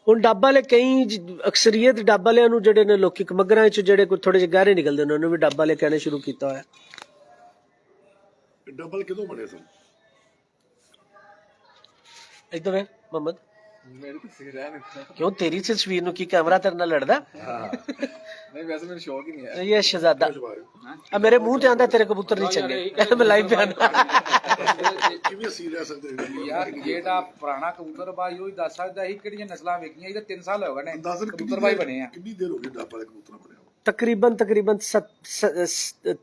ਹੁਣ ਡੱਬ ਵਾਲੇ ਕਈ ਅਕਸਰੀਅਤ ਡੱਬ ਵਾਲਿਆਂ ਨੂੰ ਜਿਹੜੇ ਨੇ ਲੋਕੀ ਮਗਰਾਂ ਚ ਜਿਹੜੇ ਕੋਈ ਥੋੜੇ ਜਿਹੇ ਗਹਿਰੇ ਨਿਕਲਦੇ ਨੇ ਉਹਨਾਂ ਨੂੰ ਵੀ ਡੱਬ ਵਾਲੇ ਕਹਿਣੇ ਸ਼ੁਰੂ ਕੀਤਾ ਹੋਇਆ। ਡਬਲ ਕਿਦੋਂ ਬਣੇ ਸਨ? ਇੱਧਰ ਵੇ ਮੁਹੰਮਦ ਮੇਰੀ ਤਸਵੀਰ ਹੈ ਨਹੀਂ। ਕਿਉਂ ਤੇਰੀ ਤਸਵੀਰ ਨੂੰ ਕੀ ਕੈਮਰਾ ਤੇਰੇ ਨਾਲ ਲੜਦਾ? ਨਹੀਂ ਵੈਸੇ ਮੈਨੂੰ ਸ਼ੌਕ ਹੀ ਨਹੀਂ ਹੈ। ਇਹ ਸ਼ਹਜ਼ਾਦਾ ਆ ਮੇਰੇ ਮੂੰਹ ਤੇ ਆਂਦਾ ਤੇਰੇ ਕਬੂਤਰ ਨਹੀਂ ਚੰਗੇ ਮੈਂ ਲਾਈਵ ਪਿਆ ਕਿਵੇਂ ਸੀ ਰਹਿ ਸਕਦੇ ਯਾਰ ਜਿਹੜਾ ਪੁਰਾਣਾ ਕਬੂਤਰਬਾਜ਼ ਉਹ ਹੀ ਦੱਸ ਸਕਦਾ ਸੀ ਕਿਹੜੀਆਂ ਨਸਲਾਂ ਵੇਖੀਆਂ। ਇਹਦੇ 3 ਸਾਲ ਹੋ ਗਏ ਨੇ ਕਬੂਤਰਬਾਜ਼ ਬਣੇ ਆ। ਕਿੰਨੀ ਦੇਰ ਹੋ ਗਈ ਡੱਬ ਵਾਲੇ ਕਬੂਤਰ ਬਣੇ? ਤਕਰੀਬਨ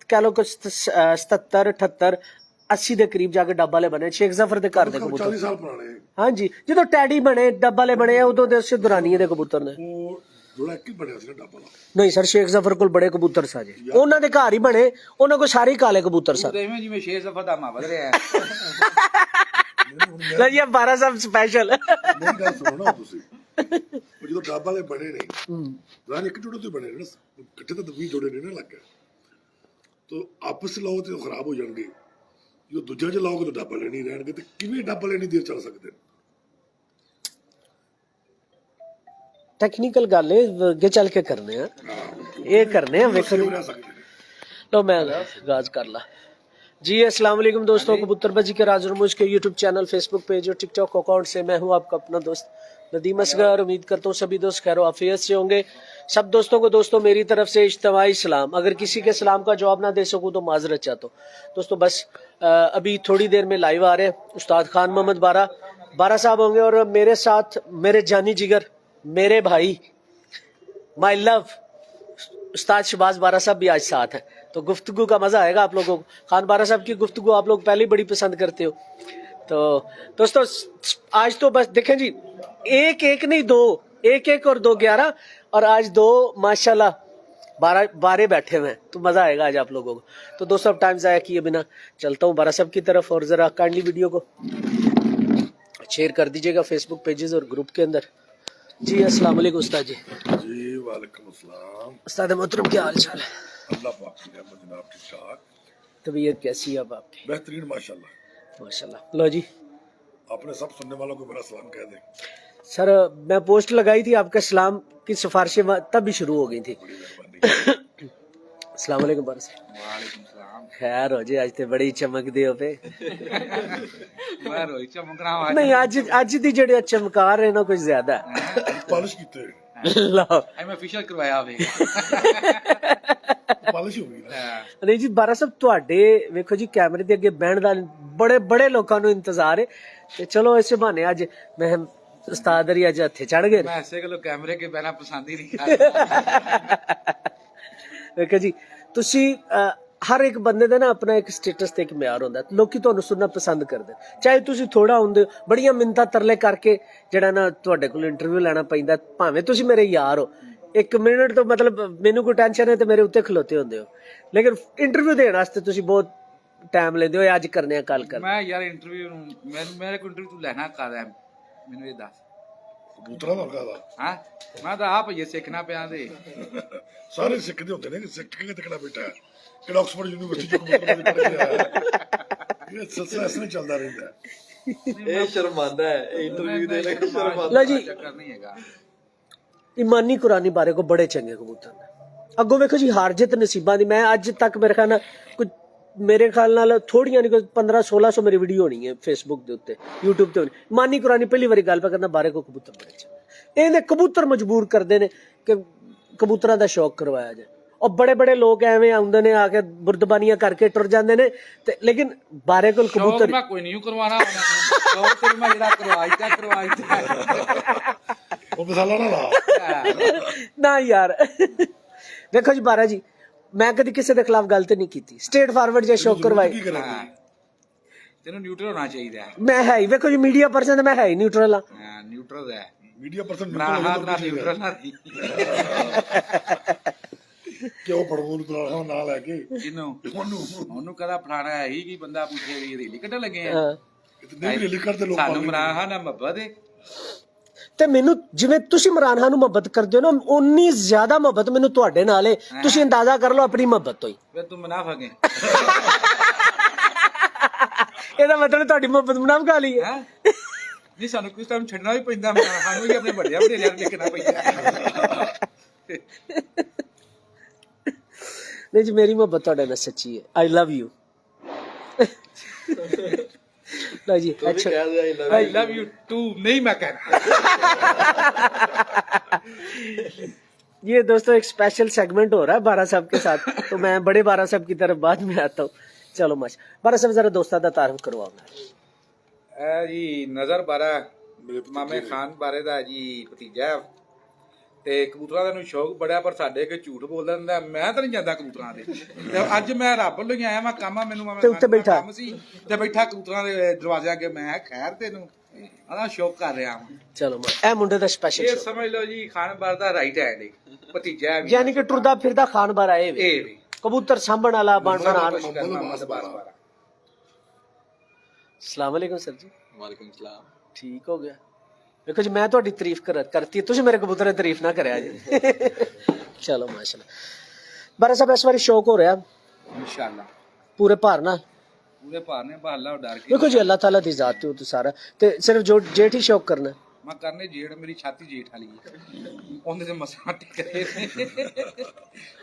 ਕਹ ਲੋ ਕੁਝ 77 78 80 ਦੇ ਕਰੀਬ ਜਾ ਕੇ ਡੱਬ ਵਾਲੇ ਬਣੇ। ਸ਼ੇਖ ਜ਼ਫਰ ਦੇ ਘਰ ਦੇ ਕਬੂਤਰ 40 ਸਾਲ ਪੁਰਾਣੇ। ਹਾਂਜੀ ਜਦੋਂ ਟੈਡੀ ਬਣੇ ਡੱਬ ਵਾਲੇ ਬਣੇ ਉਦੋਂ ਦੇ ਉਸੇ ਦੁਰਾਨੀਏ ਦੇ ਕਬੂਤਰ ਨੇ। ਉਹ ਜੋੜਾ ਇੱਕ ਹੀ ਬਣਿਆ ਸੀ ਡੱਬ ਵਾਲਾ। ਨਹੀਂ ਸਰ ਸ਼ੇਖ ਜ਼ਫਰ ਕੋਲ ਬੜੇ ਕਬੂਤਰ ਸਾਜੇ ਉਹਨਾਂ ਦੇ ਘਰ ਹੀ ਬਣੇ। ਉਹਨਾਂ ਕੋਲ ਸਾਰੇ ਕਾਲੇ ਕਬੂਤਰ ਸਨ। ਐਵੇਂ ਜਿਵੇਂ ਸ਼ੇਖ ਜ਼ਫਰ ਦਾ ਮਾ ਵਧ ਰਿਹਾ ਲੈ ਜੀ 12 ਸਾਹਿਬ ਸਪੈਸ਼ਲ ਮੇਰੀ ਗੱਲ ਸੁਣੋ ਨਾ ਤੁਸੀਂ। ਉਹ ਜਦੋਂ ਡੱਬ ਵਾਲੇ ਬਣੇ ਨੇ ਰਾਨ ਇੱਕ ਜੋੜੇ ਤੋਂ ਬਣੇ ਨੇ ਇਕੱਠੇ ਤਾਂ 20 ਜੋੜੇ ਨਹੀਂ ਨਾ ਲੱਗੇ ਤਾਂ ਆਪਸ ਲਾਓ ਤੇ ਖਰਾਬ ਹੋ ਜਾਣਗੇ। ਜੋ ਦੂਜਾ ਚ ਲਾਓਗੇ ਤਾਂ ਡੱਬ ਵਾਲੇ ਨਹੀਂ ਰਹਿਣਗੇ ਤੇ ਕਿਵੇਂ ਡੱਬ ਵਾਲੇ ਨਹੀਂ ਦੇਰ ਚੱਲ ਸਕਦੇ? ਟੈਕਨੀਕਲ ਗੱਲ ਹੈ ਅੱਗੇ ਚੱਲ ਕੇ ਕਰਨੇ ਆ ਇਹ ਕਰਨੇ ਆ ਵੇਖੋ लो मैं आगाज कर ला जी। अस्सलाम वालेकुम दोस्तों, कबूतरबाजी के राज रमूज के यूट्यूब चैनल, फेसबुक पेज और टिकटॉक अकाउंट से मैं हूं आपका अपना दोस्त नदीम असगर। उम्मीद करता हूं सभी दोस्त खैर आफियत से होंगे। सब दोस्तों को दोस्तों मेरी तरफ से इज्तिमाई सलाम। अगर किसी के सलाम का जवाब ना दे सकूं तो माजरत चाहता हूं दोस्तों। बस अभी थोड़ी देर में लाइव आ रहे हैं उस्ताद खान मोहम्मद बारा साहब होंगे और मेरे साथ मेरे जानी जिगर मेरे भाई माई लव उस्ताद शहबाज बारा साहब भी आज साथ है। तो गुफ्तगू का मजा आएगा आप लोगों को। खान बारा साहब की गुफ्तगू आप लोग पहले ही बड़ी पसंद करते हो। तो दोस्तों आज तो बस देखें जी एक एक नहीं दो, एक एक और 2 11 और आज 2 माशाल्लाह 12 बैठे हुए हैं तो मजा आएगा आज आप लोगों को। तो दोस्तों अब टाइम जाया किए बिना चलता हूँ बारा साहब की तरफ और जरा काइंडली वीडियो को शेयर कर दीजिएगा फेसबुक पेजेस और ग्रुप के अंदर जी। अस्सलाम वालेकुम उस्ताद जी। जी वालेकुम अस्सलाम। उस्ताद मोहतरम क्या हाल चाल है? अल्लाह पाक की रहमत जनाब ठीक ठाक। तबीयत कैसी है अब आपकी? बेहतरीन माशाल्लाह माशाल्लाह। लो जी आपने सब सुनने वालों को मेरा सलाम कह दें। सर मैं पोस्ट लगाई थी आपका सलाम की सिफारिशें तब भी शुरू हो गई थी। अस्सलाम वालेकुम बारा साहब। ਵਾਲੇਕੁਮ ਸਲਾਮ। खैर हो जी आज ते बड़ी चमकदे हो पे ਮੈਂ ਰੋਈ ਚਮਕਣਾ ਵਾ। नहीं अज दी जेड़े चमकार है ना कुछ ज्यादा है। पालिश कीते लो ਐਵੇਂ ਅਫੀਸ਼ੀਅਲ ਕਰਵਾਇਆ ਹੋਵੇ। ਪਾਲਿਸ਼ ਹੋ ਗਈ ਨਾ। नहीं जी बारा साहब ਤੁਹਾਡੇ ਵੇਖੋ ਜੀ ਕੈਮਰੇ ਦੇ ਅੱਗੇ ਬਹਿਣ ਦਾ ਬੜੇ ਬੜੇ ਲੋਕਾਂ ਨੂੰ ਇੰਤਜ਼ਾਰ ਹੈ ਤੇ ਚਲੋ ਇਸੇ ਬਹਾਨੇ ਅੱਜ ਮੈਂ ਉਸਤਾਦ ਅਰੀ ਅੱਜ ਹੱਥੇ ਚੜ ਗਏ। ਮੈਂ ਐਸੇ ਕੋਲ ਕੈਮਰੇ ਕੇ ਬਹਿਣਾ ਪਸੰਦ ਹੀ ਨਹੀਂ ਕਰਦਾ। ਵੇਖੋ ਜੀ ਤੁਸੀਂ ਹਰ ਇੱਕ ਬੰਦੇ ਦਾ ਨਾ ਆਪਣਾ ਇੱਕ ਸਟੇਟਸ ਤੇ ਇੱਕ ਮਿਆਰ ਹੁੰਦਾ ਲੋਕੀ ਤੁਹਾਨੂੰ ਸੁਣਨਾ ਪਸੰਦ ਕਰਦੇ ਚਾਹੇ ਤੁਸੀਂ ਥੋੜਾ ਹੁੰਦੇ ਬੜੀਆਂ ਮਿੰਨਤਾਂ ਤਰਲੇ ਕਰਕੇ ਜਿਹੜਾ ਨਾ ਤੁਹਾਡੇ ਕੋਲ ਇੰਟਰਵਿਊ ਲੈਣਾ ਪੈਂਦਾ ਭਾਵੇਂ ਤੁਸੀਂ ਮੇਰੇ ਯਾਰ ਹੋ 1 ਮਿੰਟ ਤੋਂ ਮਤਲਬ ਮੈਨੂੰ ਕੋਈ ਟੈਨਸ਼ਨ ਹੈ ਤੇ ਮੇਰੇ ਉੱਤੇ ਖਲੋਤੇ ਹੁੰਦੇ ਹੋ ਲੇਕਿਨ ਇੰਟਰਵਿਊ ਦੇਣ ਵਾਸਤੇ ਤੁਸੀਂ ਬਹੁਤ ਟਾਈਮ ਲੈਂਦੇ ਹੋ ਅੱਜ ਕਰਨੇ ਆ ਕੱਲ ਕਰ। ਮੈਂ ਯਾਰ ਇੰਟਰਵਿਊ ਨੂੰ ਮੇਰੇ ਕੋਲ ਇੰਟਰਵਿਊ ਤੂੰ ਲੈਣਾ ਕਰਦਾ ਮੈਨੂੰ ਇਹ ਦੱਸ। ਕਬੂਤਰਾਂ ਦਾ ਵਰਗਾ ਦਾ ਹਾਂ ਮੈਂ ਤਾਂ ਆਪ ਇਹ ਸਿੱਖਣਾ ਪਿਆ ਦੇ। ਸਾਰੇ ਸਿੱਖਦੇ ਹੁੰਦੇ ਨੇ ਕਿ ਸਿੱਖ ਕੇ ਤਕੜਾ ਬੇਟਾ ਹੈ ਕਿਹੜਾ ਆਕਸਫੋਰਡ ਯੂਨੀਵਰਸਿਟੀ ਚ ਕਬੂਤਰਾਂ ਦੀ ਪੜ੍ਹ ਕੇ ਆਇਆ ਇਹ ਸਿਲਸਿਲਾ ਇਸ ਤਰ੍ਹਾਂ ਚੱਲਦਾ ਰਹਿੰਦਾ। ਇਹ ਸ਼ਰਮਾਂਦਾ ਹੈ ਇੰਟਰਵਿਊ ਦੇ ਲਈ ਸ਼ਰਮਾਂਦਾ। ਲਓ ਜੀ ਚੱਕਰ ਨਹੀਂ ਹੈਗਾ। ਇਮਾਨੀ ਕੁਰਾਨੀ ਬਾਰੇ ਕੋ ਬੜੇ ਚੰਗੇ ਕਬੂਤਰ ਨੇ। ਅੱਗੋਂ ਵੇਖੋ ਜੀ ਹਾਰ ਜਿੱਤ ਨਸੀਬਾਂ ਦੀ। ਮੈਂ ਅੱਜ ਤੱਕ ਮੇਰੇ ਖਿਆਲ ਨਾਲ ਕੁਝ ਮੇਰੇ ਖਿਆਲ ਨਾਲ ਥੋੜੀਆਂ ਨਹੀਂ ਕੋਈ 1500-1600 ਮੇਰੀ ਵੀਡੀਓ ਹੋਣੀ ਹੈ ਫੇਸਬੁੱਕ ਦੇ ਉੱਤੇ YouTube ਤੇ ਹੋਣੀ। ਇਮਾਨੀ ਕੁਰਾਨੀ ਪਹਿਲੀ ਵਾਰੀ ਗੱਲ ਪਾ ਕਰਨਾ ਬਾਰੇ ਕੋ ਕਬੂਤਰ ਬੜੇ ਚੰਗੇ ਇਹਨੇ ਕਬੂਤਰ ਮਜਬੂਰ ਕਰਦੇ ਨੇ ਕਿ ਕਬੂਤਰਾਂ ਦਾ ਸ਼ੌਕ ਕਰਵਾਇਆ ਜਾਏ। और बड़े बड़े लोग ਐਵੇਂ ਆਉਂਦੇ ਨੇ ਆ ਕੇ ਬੁਰਦਬਾਨੀਆਂ ਕਰਕੇ ਟੁਰ ਜਾਂਦੇ ਨੇ ਤੇ ਲੇਕਿਨ ਬਾਰੇ ਕੋਲ ਕਬੂਤਰ ਮੈਂ ਕੋਈ ਨਹੀਂ ਕਰਵਾਣਾ ਸ਼ੌਕ ਤੇ ਮੈਂ ਜਿਹੜਾ ਕਰਵਾਈ ਉਹ ਮਸਾਲਾ ਨਾ ਲਾ ਨਾ ਯਾਰ। ਦੇਖੋ ਜੀ ਬਾਰਾ ਜੀ ਮੈਂ ਕਦੀ ਕਿਸੇ ਦੇ ਖਿਲਾਫ ਗੱਲ ਤੇ ਨਹੀਂ ਕੀਤੀ ਸਟੇਟ ਫਾਰਵਰਡ ਜੇ ਸ਼ੌਕ ਕਰਵਾਈ। ਤੈਨੂੰ ਨਿਊਟਰਲ ਹੋਣਾ ਚਾਹੀਦਾ ਹੈ। ਮੈਂ ਹੈ ਹੀ ਵੇਖੋ ਜੀ ਮੀਡੀਆ ਪਰਸਨ ਤੇ ਮੈਂ ਹੈ ਹੀ ਨਿਊਟਰਲ ਆ। ਨਿਊਟਰਲ ਹੈ ਮੀਡੀਆ ਪਰਸਨ ਨਿਊਟਰਲ ਨਾ ਕਿਉਂ ਪੜਵੋਂ ਨੂੰ ਨਾ ਲੈ ਕੇ ਜਿਹਨੂੰ ਉਹਨੂੰ ਕਦਾ ਫਲਾਣਾ ਹੈ ਹੀ ਕੀ ਬੰਦਾ ਪੁੱਛੇ ਵੀ ਰੇਲੀ ਕੱਢਣ ਲੱਗੇ ਆ ਨਹੀਂ ਰੇਲੀ ਕਰਦੇ ਲੋਕ ਸਾਨੂੰ ਮਰਾਹਾ ਨਾ ਮੁਹੱਬਤ ਹੈ ਤੇ ਮੈਨੂੰ ਜਿਵੇਂ ਤੁਸੀਂ ਇਮਰਾਨ ਖਾਨ ਨੂੰ ਮੁਹੱਬਤ ਕਰਦੇ ਹੋ ਨਾ ਉਨੀ ਜ਼ਿਆਦਾ ਮੁਹੱਬਤ ਮੈਨੂੰ ਤੁਹਾਡੇ ਨਾਲ ਹੈ। ਤੁਸੀਂ ਅੰਦਾਜ਼ਾ ਕਰ ਲਓ ਆਪਣੀ ਮੁਹੱਬਤ ਤੋਂ ਹੀ। ਫਿਰ ਤੂੰ ਮੁਨਾਫਿਕ ਹੈ। ਇਹਦਾ ਮਤਲਬ ਤੁਹਾਡੀ ਮੁਹੱਬਤ ਮੁਨਾਫਿਕ ਵਾਲੀ ਹੈ। ਨਹੀਂ ਸਾਨੂੰ ਕਿਸ ਟਾਈਮ ਛੱਡਣਾ ਵੀ ਪੈਂਦਾ, ਸਾਨੂੰ ਵੀ ਆਪਣੇ ਵੱਡਿਆਂ ਵਡੇਰਿਆਂ ਨੂੰ ਦੇਖਣਾ ਪੈਂਦਾ। नहीं जी मेरी मोहब्बत ਤੁਹਾਡੇ ਨਾਲ ਸੱਚੀ ਹੈ। I love you। लो जी तो भी अच्छा कह दे I love you too, नहीं मैं कहना। ये दोस्तों एक स्पेशल सेगमेंट हो रहा है बारा साहब के साथ, तो मैं बड़े बारा साहब की तरफ बाद में आता हूँ। चलो माश बारा साहब जरा दोस्तां दा तारुफ करवाओ। ਇਹ ਜੀ ਨਜ਼ਰ ਬਾਰਾ ਮਾਮੇ ਖਾਨ ਬਾਰੇ ਦਾ ਜੀ ਭਤੀਜਾ, ਤੇ ਕਬੂਤਰਾਂ ਦਾ ਨੂੰ ਸ਼ੌਕ ਬੜਾ, ਪਰ ਸਾਡੇ ਕਿ ਝੂਠ ਬੋਲ ਦਿੰਦਾ। ਮੈਂ ਤਾਂ ਨਹੀਂ ਜਾਂਦਾ ਕਬੂਤਰਾਂ ਦੇ, ਤੇ ਅੱਜ ਮੈਂ ਰੱਬ ਲਈ ਆਇਆ, ਮੈਂ ਕੰਮ ਆ ਮੈਨੂੰ ਮਾਮੇ ਤੇ ਉੱਤੇ ਖਾਨ ਦਾ ਬੈਠਾ। ਕੰਮ ਸੀ, ਤੇ ਬੈਠਾ ਕਬੂਤਰਾਂ ਦੇ ਦਰਵਾਜ਼ੇ ਅੱਗੇ। ਮੈਂ ਖੈਰ ਤੈਨੂੰ ਆਦਾ ਸ਼ੌਕ ਕਰ ਰਿਹਾ ਹਾਂ। चलो माश ए मुंडे दा स्पेशल ਇਹ शौक, ਸਮਝ ਲਓ ਜੀ ਖਾਨ ਬਾਰ ਦਾ ਰਾਈਟ ਹੈਂਡ ਭਤੀਜਾ ਹੈ ਵੀ। यानी कि टुरदा फिरदा खान बार आए वे, ਇਹ ਵੀ कबूतर सांभण वाला बन बनान। बार अस्सलाम वालेकुम सर जी। वालेकुम सलाम। ठीक हो गया। देखो जी मैं ਤੁਹਾਡੀ ਤਾਰੀਫ ਕਰਤੀ, ਤੁਸੀਂ ਮੇਰੇ ਕਬੂਤਰਾਂ ਦੀ ਤਾਰੀਫ ਨਾ ਕਰਿਆ ਜੀ। ਚਲੋ ਮਾਸ਼ਾਅੱਲਾ। ਬਾਰਾ ਸਾਹਿਬ ਇਸ ਵਾਰੀ ਸ਼ੌਕ ਹੋ ਰਿਹਾ ਇਨਸ਼ਾਅੱਲਾ ਪੂਰੇ ਭਾਰ ਨਾਲ। ਪੂਰੇ ਭਾਰ ਨੇ ਬਾਹਲਾ ਡਰ ਕੇ ਦੇਖੋ ਜੀ ਅੱਲਾਹ ਤਾਲਾ ਦੀ ਜ਼ਾਤ ਤੇ ਸਾਰਾ, ਤੇ ਸਿਰਫ ਜੋ ਜੇਠ ਹੀ ਸ਼ੌਕ ਕਰਨਾ। ਮੈਂ ਕਰਨੇ ਜੇੜ, ਮੇਰੀ ਛਾਤੀ ਜੇਠ ਵਾਲੀ ਹੈ, ਉਹਦੇ ਤੇ ਮਸਾਂ ਟਿਕਰੇ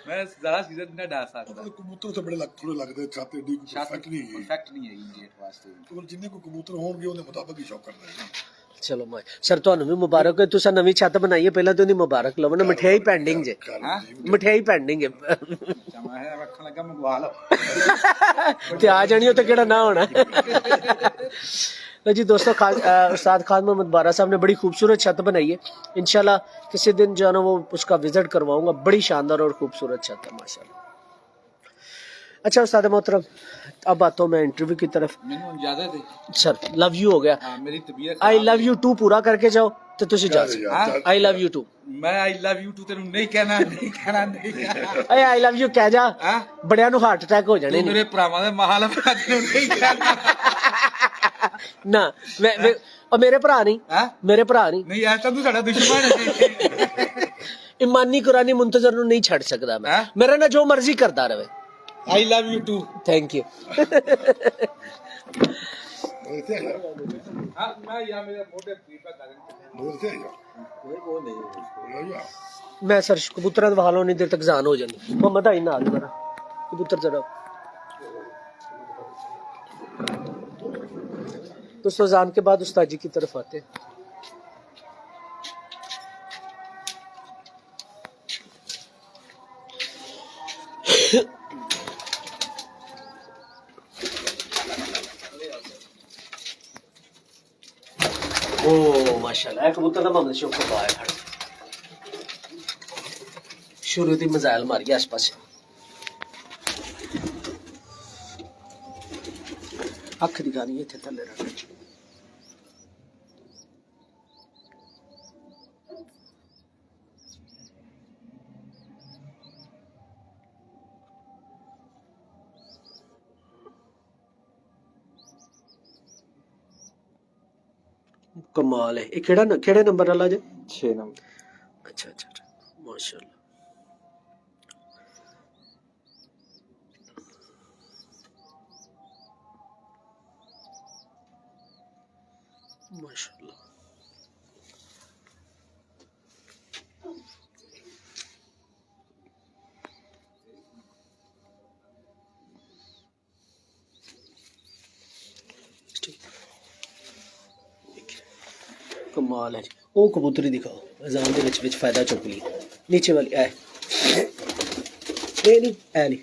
ਮੈਂ ਜ਼ਿਆਦਾ ਸੀਜ਼ਨ ਨਾ ਡਰ ਸਕਦਾ। ਕਬੂਤਰ ਤਾਂ ਬੜੇ ਥੋੜੇ ਲੱਗਦੇ, ਛਾਤੇ ਡੀ ਕੋਈ ਫੈਕਟ ਨਹੀਂ ਹੈਗੀ। ਪਰਫੈਕਟ ਨਹੀਂ ਹੈ ਜੇਠ ਵਾਸਤੇ। ਪਰ ਜਿੰਨੇ ਕੋ ਕਬੂਤਰ ਹੋਣਗੇ ਉਹਦੇ ਮੁਤਾਬਕ ਹੀ ਸ਼ੌਕ ਕਰਨਾ ਹੈ। ਚਲੋ ਮਾਸ਼ ਸਰ ਤੁਹਾਨੂੰ ਵੀ ਮੁਬਾਰਕ ਹੈ, ਤੁਸੀਂ ਨਵੀਂ ਛੱਤ ਬਣਾਈ ਹੈ, ਪਹਿਲਾਂ ਤੇ ਉਹਦੀ ਮੁਬਾਰਕ ਲਵੋ ਨਾ। ਮਠਿਆਈ ਪੈਂਡਿੰਗ ਜੇ, ਮਠਿਆਈ ਪੈਂਡਿੰਗ ਹੈ। ਚਮਾ ਹੈ ਰੱਖਣ ਲੱਗਾ, ਮੰਗਵਾ ਲਓ ਤੇ ਆ ਜਾਣੀ ਉਹ ਤੇ ਕਿਹੜਾ ਨਾ ਹੋਣਾ। जी दोस्तों उस्ताद खान मोहम्मद बारा साहब ने बड़ी खूबसूरत छत बनाई है। इंशाल्लाह किसी दिन जो है ना वो उसका विजिट करवाऊंगा। बड़ी शानदार और खूबसूरत छत है माशाल्लाह। अच्छा उस्ताद मोहतरम अब आता हूँ मैं इंटरव्यू की तरफ। ਮੈਨੂੰ इजाजत है सर लव यू हो गया, ਹਾਂ, ਮੇਰੀ ਤਬੀਅਤ आई लव यू टू पूरा करके जाओ तो तुझे जा आई लव यू टू। ਮੈਂ ਆਈ ਲਵ ਯੂ ਟੂ ਤੈਨੂੰ ਨਹੀਂ ਕਹਿਣਾ, ਨਹੀਂ ਕਹਿਣਾ, ਨਹੀਂ ਕਹਿਣਾ। अरे आई लव यू कह जा, ਹਾਂ बड़िया नु हार्ट अटैक हो जाने ਤੂੰ ਮੇਰੇ ਭਰਾਵਾਂ ਦੇ ਮਹਾਲ ਮੈਂ ਤੈਨੂੰ ਨਹੀਂ ਕਹਿਣਾ। ना और मेरे भरा नहीं, ਹਾਂ मेरे भरा नहीं, ਨਹੀਂ ਐ ਤਾਂ ਤੂੰ ਸਾਡਾ ਦੁਸ਼ਮਣ ਹੈ। ईमानी कुरानी मुंतजर नु नहीं छड़ सकदा मैं। हाँ? मेरा ना जो मर्जी करता रहे। I love you too. Thank you. ਇੱਥੇ ਆ ਜਾ, ਹਾਂ ਮੈਂ ਯਾ ਮੇਰੇ ਮੋਢੇ ਪੀਪਾ ਕਰਨ ਇੱਥੇ ਆ ਜਾ, वो नहीं ਆ ਜਾ। मैं सर कबूतर वालों नहीं देर तक जान हो जानी। मोहम्मद आई ना जरा कबूतर जरा दोस्तों जान के बाद उस्ताद जी की तरफ आते हैं। ओ माशाल्लाह कबूतर का मोहम्मद शौक को आया खड़ा शुरू दी मजाइल मारी आस पास अख दिखानी है थले रखने कमाल है। ये केड़ा नंबर वाला जे 6 नंबर। अच्छा अच्छा अच्छा माशाल्लाह। माशाल्लाह कमाल है जी। वो कबूतरी दिखाओ अजान दे विच फायदा चुक ली नीचे वाली ए नहीं ए नहीं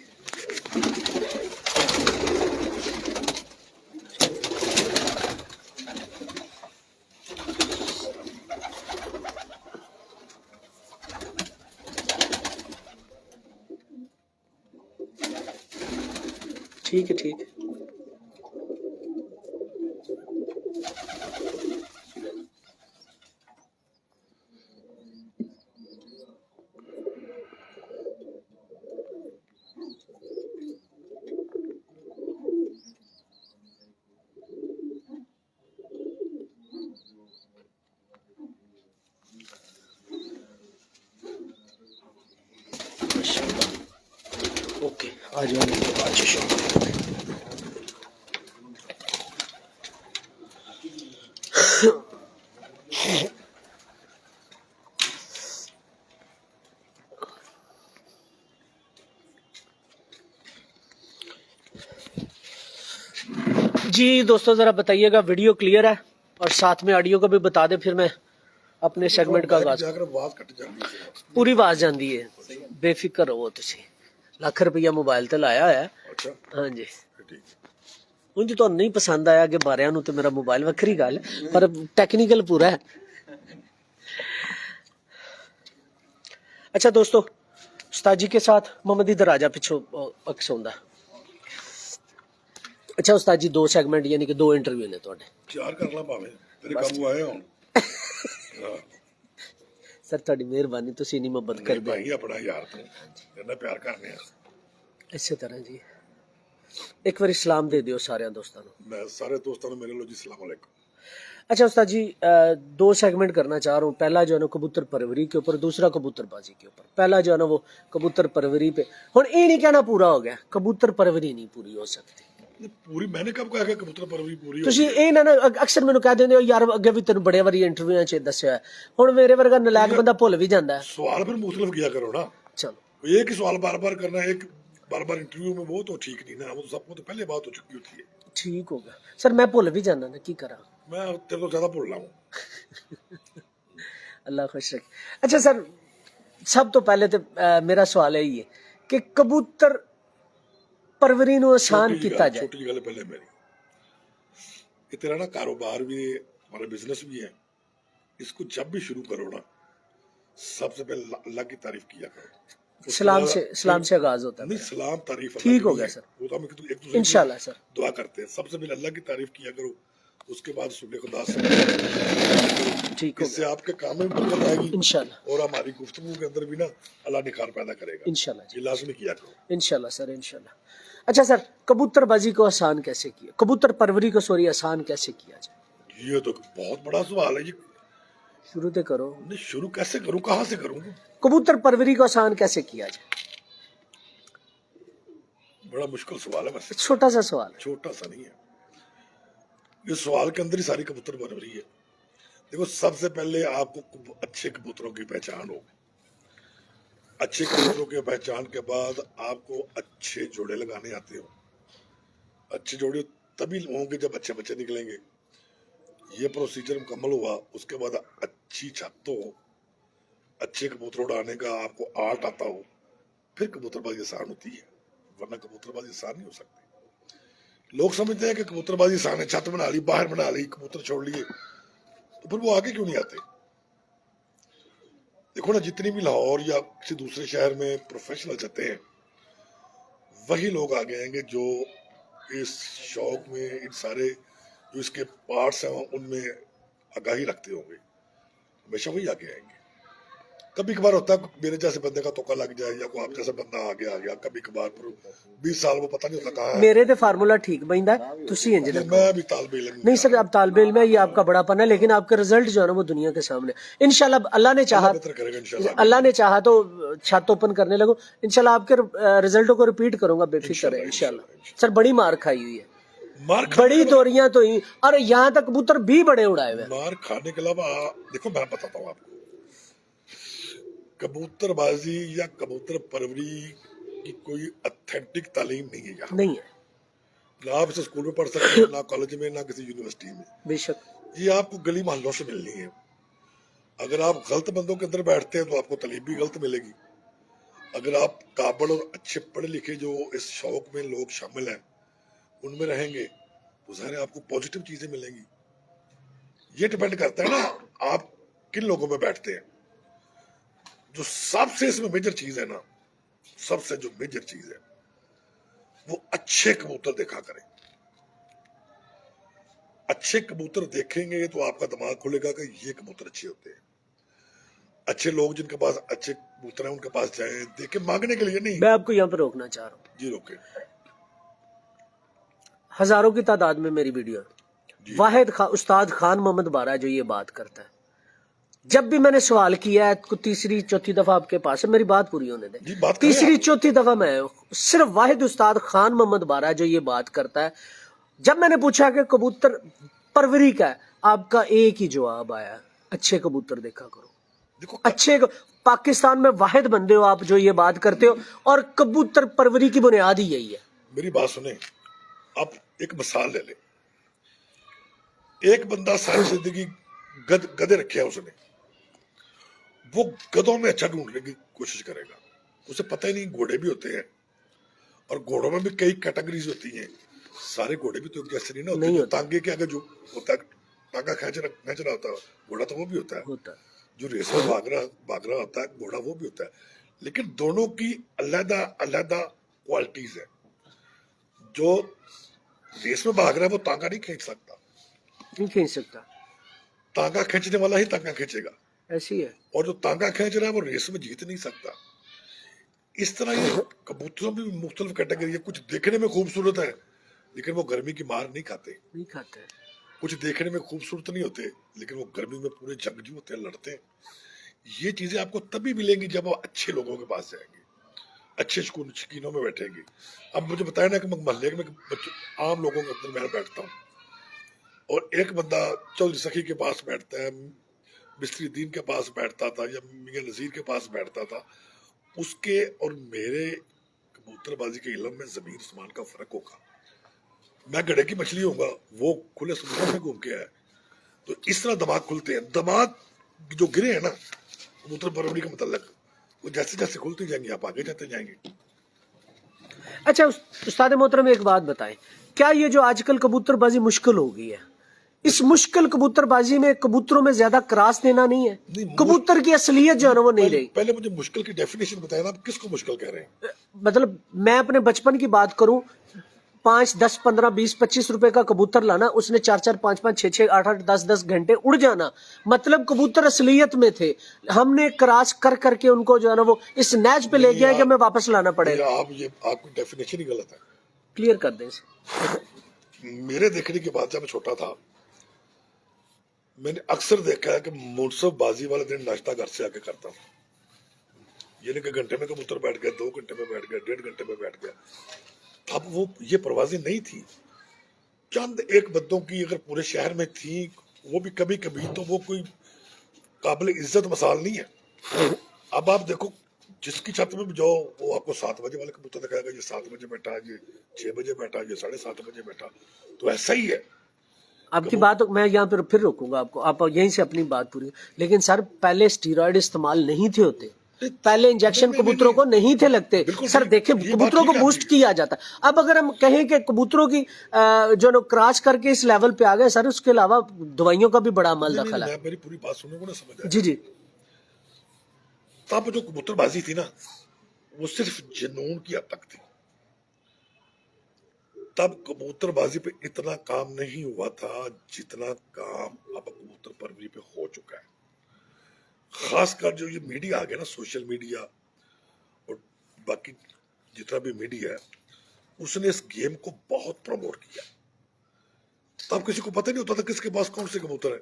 ठीक है ठीक है। ओके आ जाओ आज शो जी दोस्तों जरा बताइएगा वीडियो क्लियर है और साथ में ऑडियो का भी बता दे, फिर मैं अपने सेगमेंट का आगाज। ਜਾकर ਆਵਾਜ਼ ਕੱਟ ਜਾਂਦੀ ਹੈ। पूरी आवाज जाती है, बेफिक्र रहो तुसी। ਲੱਖ ਰੁਪਇਆ ਮੋਬਾਈਲ ਤੇ ਲਾਇਆ ਹੋਇਆ। ਅੱਛਾ ਹਾਂਜੀ ਠੀਕ ਹੈ। ਉਂਝ ਤੁਹਾਨੂੰ ਨਹੀਂ ਪਸੰਦ ਆਇਆ ਕਿ ਬਾਰਿਆਂ ਨੂੰ ਤੇ ਮੇਰਾ ਮੋਬਾਈਲ ਵੱਖਰੀ ਗੱਲ ਹੈ, ਪਰ ਟੈਕਨੀਕਲ ਪੂਰਾ ਹੈ। अच्छा दोस्तों, उस्ताद जी के साथ मोहम्मद इधर आजा पिछो अक्स होंदा। अच्छा उस्ताद जी, 2 सेगमेंट यानी कि 2 इंटरव्यू ने ਤੁਹਾਡੇ। ਚਾਰ ਕਰ ਲਾ ਭਾਵੇਂ ਤੇਰੇ ਕਾਬੂ ਆਏ ਹੁਣ। ਸਰ ਤੁਹਾਡੀ ਮਿਹਰਬਾਨੀ, ਤੁਸੀਂ ਇੰਨੀ ਮੁਹੱਬਤ ਕਰਦੇ ਹੋ। ਭਾਈ ਆਪਣਾ ਯਾਰ ਤੂੰ ਇੰਨਾ ਪਿਆਰ ਕਰਨੇ ਆ। ਇਸੇ ਤਰ੍ਹਾਂ ਜੀ ਇੱਕ ਵਾਰੀ ਸਲਾਮ ਦੇ ਦਿਓ ਸਾਰਿਆਂ ਦੋਸਤਾਂ ਨੂੰ। मैं सारे दोस्तों ने मेरे लो जी सलाम अलैकुम। अच्छा उस्ताद जी, 2 सेगमेंट करना चाह रहा हूँ। पहला जो है ना कबूतर परवरी के ऊपर, दूसरा कबूतरबाजी के ऊपर। पहला जो है ना वो कबूतर परवरी पे। हुण ये नहीं कहना पूरा हो गया, कबूतर परवरी नहीं पूरी हो सकती। पूरी मैंने कब कहा कि कबूतर परवरी पूरी ਤੁਸੀਂ ਇਹ ਨਾ ਅਕਸਰ ਮੈਨੂੰ ਕਹਿ ਦਿੰਦੇ ਹੋ ਯਾਰ, ਅੱਗੇ ਵੀ ਤੈਨੂੰ ਬੜੇ ਵਾਰੀ ਇੰਟਰਵਿਊਆਂ 'ਚ ਦੱਸਿਆ। ਹੁਣ ਮੇਰੇ ਵਰਗਾ ਨਲਾਇਕ ਬੰਦਾ ਭੁੱਲ ਵੀ ਜਾਂਦਾ ਹੈ। सवाल फिर मुख्तलिफ किया करो ना। चलो एक ही सवाल बार बार करना, एक बार बार इंटरव्यू में वो तो ठीक नहीं ना। वो तो सबको तो पहले बात हो चुकी होती है। ठीक हो गया सर, मैं भुल भी जाना ना, की करा। मैं तेरे तो ज्यादा भूल रहा हूँ। अल्लाह खुश रखे। अच्छा सर, सब तो पहले तो मेरा सवाल है ये कि कबूतर परवरी ਨੂੰ ਆਸਾਨ ਕੀਤਾ ਜਾਏ। छोटी गल पहले मेरी, ये तेरा ना कारोबार भी है, हमारा बिजनेस भी है। इसको जब भी शुरू करो ना, सबसे पहले अल्लाह की तारीफ किया करो। सलाम से आगाज होता है। नहीं, सलाम तारीफ ठीक हो गया सर, वो तो हम एक दूसरे इंशाल्लाह सर दुआ करते हैं। सबसे पहले अल्लाह की तारीफ किया करो, उसके बाद सुबह खुदा से। ठीक हो इससे आपके काम में बरकत आएगी इंशाल्लाह, और हमारी गुफ्तगू के अंदर भी ना अल्लाह निखार पैदा करेगा इंशाल्लाह ये लाजमी किया करो इंशाल्लाह सर, इंशाल्लाह। अच्छा सर, कबूतरबाजी को आसान कैसे किया, कबूतर परवरी को सॉरी आसान कैसे किया जाए? ये तो बहुत बड़ा सवाल है। ये शुरू तो करो। नहीं, शुरू कैसे करूं, कहाँ से करूं? कबूतर परवरी को आसान कैसे किया जाए? बड़ा मुश्किल सवाल है। वैसे छोटा सा सवाल है। छोटा सा नहीं है, ये सवाल के अंदर ही सारी कबूतर परवरी है। देखो, सबसे पहले आपको अच्छे कबूतरों की पहचान हो। अच्छे कबूतरों की पहचान के बाद आपको अच्छे जोड़े लगाने आते हो। अच्छे जोड़े तभी होंगे जब अच्छे बच्चे निकलेंगे। ये प्रोसीजर मुकम्मल हुआ, उसके बाद अच्छी छत हो, अच्छे कबूतर उड़ाने का आपको आर्ट आता हो, फिर कबूतरबाजी आसान होती है। वरना कबूतरबाजी आसान नहीं हो सकती। लोग समझते हैं कि कबूतरबाजी आसान है, छत बना ली, बाहर बना ली, कबूतर छोड़ लिए, तो फिर वो आगे क्यों नहीं आते? देखो ना, जितनी भी लाहौर या किसी दूसरे शहर में प्रोफेशनल जाते हैं, वही लोग आगे आएंगे जो इस शौक में, इन सारे जो इसके पार्ट्स हैं उनमें आगाही रखते होंगे, हमेशा वही आगे आएंगे। कभी कभार होता है मेरे जैसे बंदे का तोका लग जाए, या कोई आप जैसा बंदा आगे आ गया, कभी कभार 20 साल वो पता नहीं होता कहाँ है। मेरे ते फार्मूला ठीक बंदा तुसी इंज ना। मैं भी तालबे इल्म नहीं सर, अब तालबे इल्म है, ये आपका बड़ापन है, लेकिन आपका रिजल्ट जो है ना वो दुनिया के सामने इंशाल्लाह अल्लाह ने चाहा, बेहतर करेगा इंशाल्लाह। अल्लाह ने चाहा तो छत ओपन करने लगो इंशाल्लाह। आपके रिजल्टों को रिपीट करूंगा बेफिक्र है इंशाल्लाह। सर बड़ी मार खाई हुई है, मार बड़ी दोरियां तो ही, और यहाँ तक कबूतर भी बड़े उड़ाए हुए। मार खाने के अलावा देखो, मैं बताता हूँ आपको, कबूतरबाजी या कबूतर परवरी की कोई ऑथेंटिक तालीम नहीं है यहाँ। नहीं है, ना आप इसे स्कूल में पढ़ सकते हो, ना कॉलेज में, ना किसी यूनिवर्सिटी में। बेशक ये आपको गली मोहल्लों से मिलनी है। अगर आप गलत बंदों के अंदर बैठते हैं तो आपको तालीम भी गलत मिलेगी। अगर आप काबड़ और अच्छे पढ़े लिखे जो इस शौक में लोग शामिल हैं उनमें रहेंगे तो ज़ाहिर है आपको पॉजिटिव चीजें मिलेंगी। ये डिपेंड करता है ना आप किन लोगों में बैठते हैं। जो सबसे इसमें मेजर चीज है ना, सबसे जो मेजर चीज है वो अच्छे कबूतर देखा करें। अच्छे कबूतर देखेंगे तो आपका दिमाग खुलेगा कि ये कबूतर अच्छे होते हैं। अच्छे लोग जिनके पास अच्छे कबूतर हैं उनके पास जाए, देखे, मांगने के लिए नहीं। मैं आपको यहाँ पर रोकना चाह रहा हूँ। जी रोके। हजारों की तादाद में मेरी वीडियो है। वाहिद उस्ताद खान मोहम्मद बारा जो ये बात करता है, जब भी मैंने सवाल किया है, तीसरी चौथी दफा आपके पास है, मेरी बात पूरी होने दे। तीसरी चौथी दफा मैं सिर्फ वाहिद उस्ताद खान मोहम्मद बारा जो ये बात करता है, जब मैंने पूछा कि कबूतर परवरी का है, आपका एक ही जवाब आया, अच्छे कबूतर देखा करो। देखो अच्छे पाकिस्तान में वाहिद बंदे हो आप जो ये बात करते हो, और कबूतर परवरी की बुनियाद ही यही है। मेरी बात सुने, आप एक मिसाल ले लें। ایک بندہ ساری زندگی گدے رکھے ہے اس نے, وہ گدوں میں اچھا ڈھونڈنے کی کوشش کرے گا. اسے پتہ ہی نہیں گھوڑے بھی ہوتے ہیں, اور گھوڑوں میں بھی کئی کیٹیگریز ہوتی ہیں. سارے گھوڑے بھی تو جیسے نہیں نا ہوتے. جو تانگے کے آگے جو ہوتا ہے ٹانگا کھینچ رہا ہوتا ہے گھوڑا, تو وہ بھی ہوتا ہے. جو ریس میں بھاگ رہا ہوتا ہے گھوڑا, وہ بھی ہوتا ہے. لیکن دونوں کی علیحدہ علیحدہ کوالٹیز ہیں. جو ریس میں بھاگ رہا ہے وہ تانگا نہیں کھینچ سکتا, نہیں کھینچ سکتا, تانگا کھینچنے والا ہی تانگا کھینچے گا. ایسی ہے. اور جو تانگا کھینچ رہا ہے وہ ریس میں جیت نہیں سکتا. اس طرح یہ کبوتروں میں بھی مختلف کیٹیگری ہے. کچھ دیکھنے میں خوبصورت ہے لیکن وہ گرمی کی مار نہیں کھاتے. نہیں کھاتے. کچھ دیکھنے میں خوبصورت نہیں ہوتے لیکن وہ گرمی میں پورے جنگجو ہوتے ہیں, لڑتے ہیں. یہ چیزیں آپ کو تبھی ملیں گی جب وہ اچھے لوگوں کے پاس جائیں گے, اچھے شکینوں میں بیٹھیں گے. اب مجھے بتایا نا کہ میں محلے میں عام لوگوں کے اندر میں بیٹھتا ہوں, اور ایک بندہ چودھری سخی کے پاس بیٹھتا ہے, مستری دین کے پاس بیٹھتا تھا, یا میاں نذیر کے پاس بیٹھتا تھا. اس کے اور میرے کبوتر بازی کے علم میں زمین آسمان کا فرق ہوگا. میں گڑھے کی مچھلی ہوں گا, وہ کھلے سمندر میں گھوم کے آیا. تو اس طرح دماغ کھلتے ہیں. دماغ جو گرے ہیں نا کبوتر پروری کے متعلق, وہ جیسے جیسے کھلتے جائیں گے آپ آگے جاتے جائیں گے. اچھا استاد محترم ایک بات بتائیں, کیا یہ جو آج کل کبوتر بازی مشکل ہو گئی ہے, اس مشکل کبوتر بازی میں کبوتروں میں زیادہ کراس دینا نہیں ہے؟ کبوتر کی اصلیت جو ہے نا وہ نہیں رہی. پہلے مجھے مشکل کی ڈیفینیشن بتایا نا, آپ کس کو مشکل کہہ رہے ہیں؟ مطلب میں اپنے بچپن کی بات کروں, 5, 10, 15, 20, 25 روپے کا کبوتر لانا, اس نے 4, 4, 5, 5, 6, 6, 8, 8, 10, 10 گھنٹے اڑ جانا, مطلب کبوتر اصلیت میں تھے. ہم نے کراس کر کر کے ان کو جو ہے نا وہ اس نیچ پہ لے گیا ہے کہ ہمیں واپس لانا پڑے گا. آپ کی ڈیفینیشن ہی غلط ہے. کلیئر کر دیں اسے. میرے دیکھنے کے بعد جب میں چھوٹا تھا, میں نے اکثر دیکھا ہے کہ منصف بازی والے دن ناشتہ گھر سے آ کے کرتا ہوں. یعنی کہ گھنٹے میں کبوتر بیٹھ گیا, 2 گھنٹے میں بیٹھ گیا, 1.5 گھنٹے میں بیٹھ گیا. اب وہ یہ پروازیں نہیں تھی, چند ایک بندوں کی اگر پورے شہر میں تھی, وہ بھی کبھی کبھی, تو وہ کوئی قابل عزت مثال نہیں ہے. اب آپ دیکھو جس کی چھت میں بھی جاؤ, وہ آپ کو 7 بجے والے کبوتر دکھائے گا, یہ 7 بجے بیٹھا, یہ 6 بجے بیٹھا, یہ 7:30 بجے بیٹھا. تو ایسا ہی ہے. آپ کی بات میں یہاں پھر روکوں گا آپ کو, آپ یہیں سے اپنی بات پوری. لیکن سر پہلے اسٹیرائڈ استعمال نہیں تھے ہوتے, پہلے انجیکشن کبوتروں کو نہیں تھے لگتے. سر دیکھیں کبوتروں کو بوسٹ کیا جاتا. اب اگر ہم کہیں کہ کبوتروں کی جو کراس کر کے اس لیول پہ آ گئے, سر اس کے علاوہ دوائیوں کا بھی بڑا عمل دخل ہے. میری پوری بات سنو نا, سمجھ جی جی. تب جو کبوتر بازی تھی نا, وہ صرف جنون کی حد تک تھی. تب کبوتر بازی پہ اتنا کام نہیں ہوا تھا جتنا کام اب کبوتر پروری پہ ہو چکا ہے. خاص کر جو یہ میڈیا آ گیا نا, سوشل میڈیا اور باقی جتنا بھی میڈیا ہے, اس نے اس گیم کو بہت پروموٹ کیا. تب کسی کو پتہ نہیں ہوتا تھا کس کے پاس کون سے کبوتر ہے.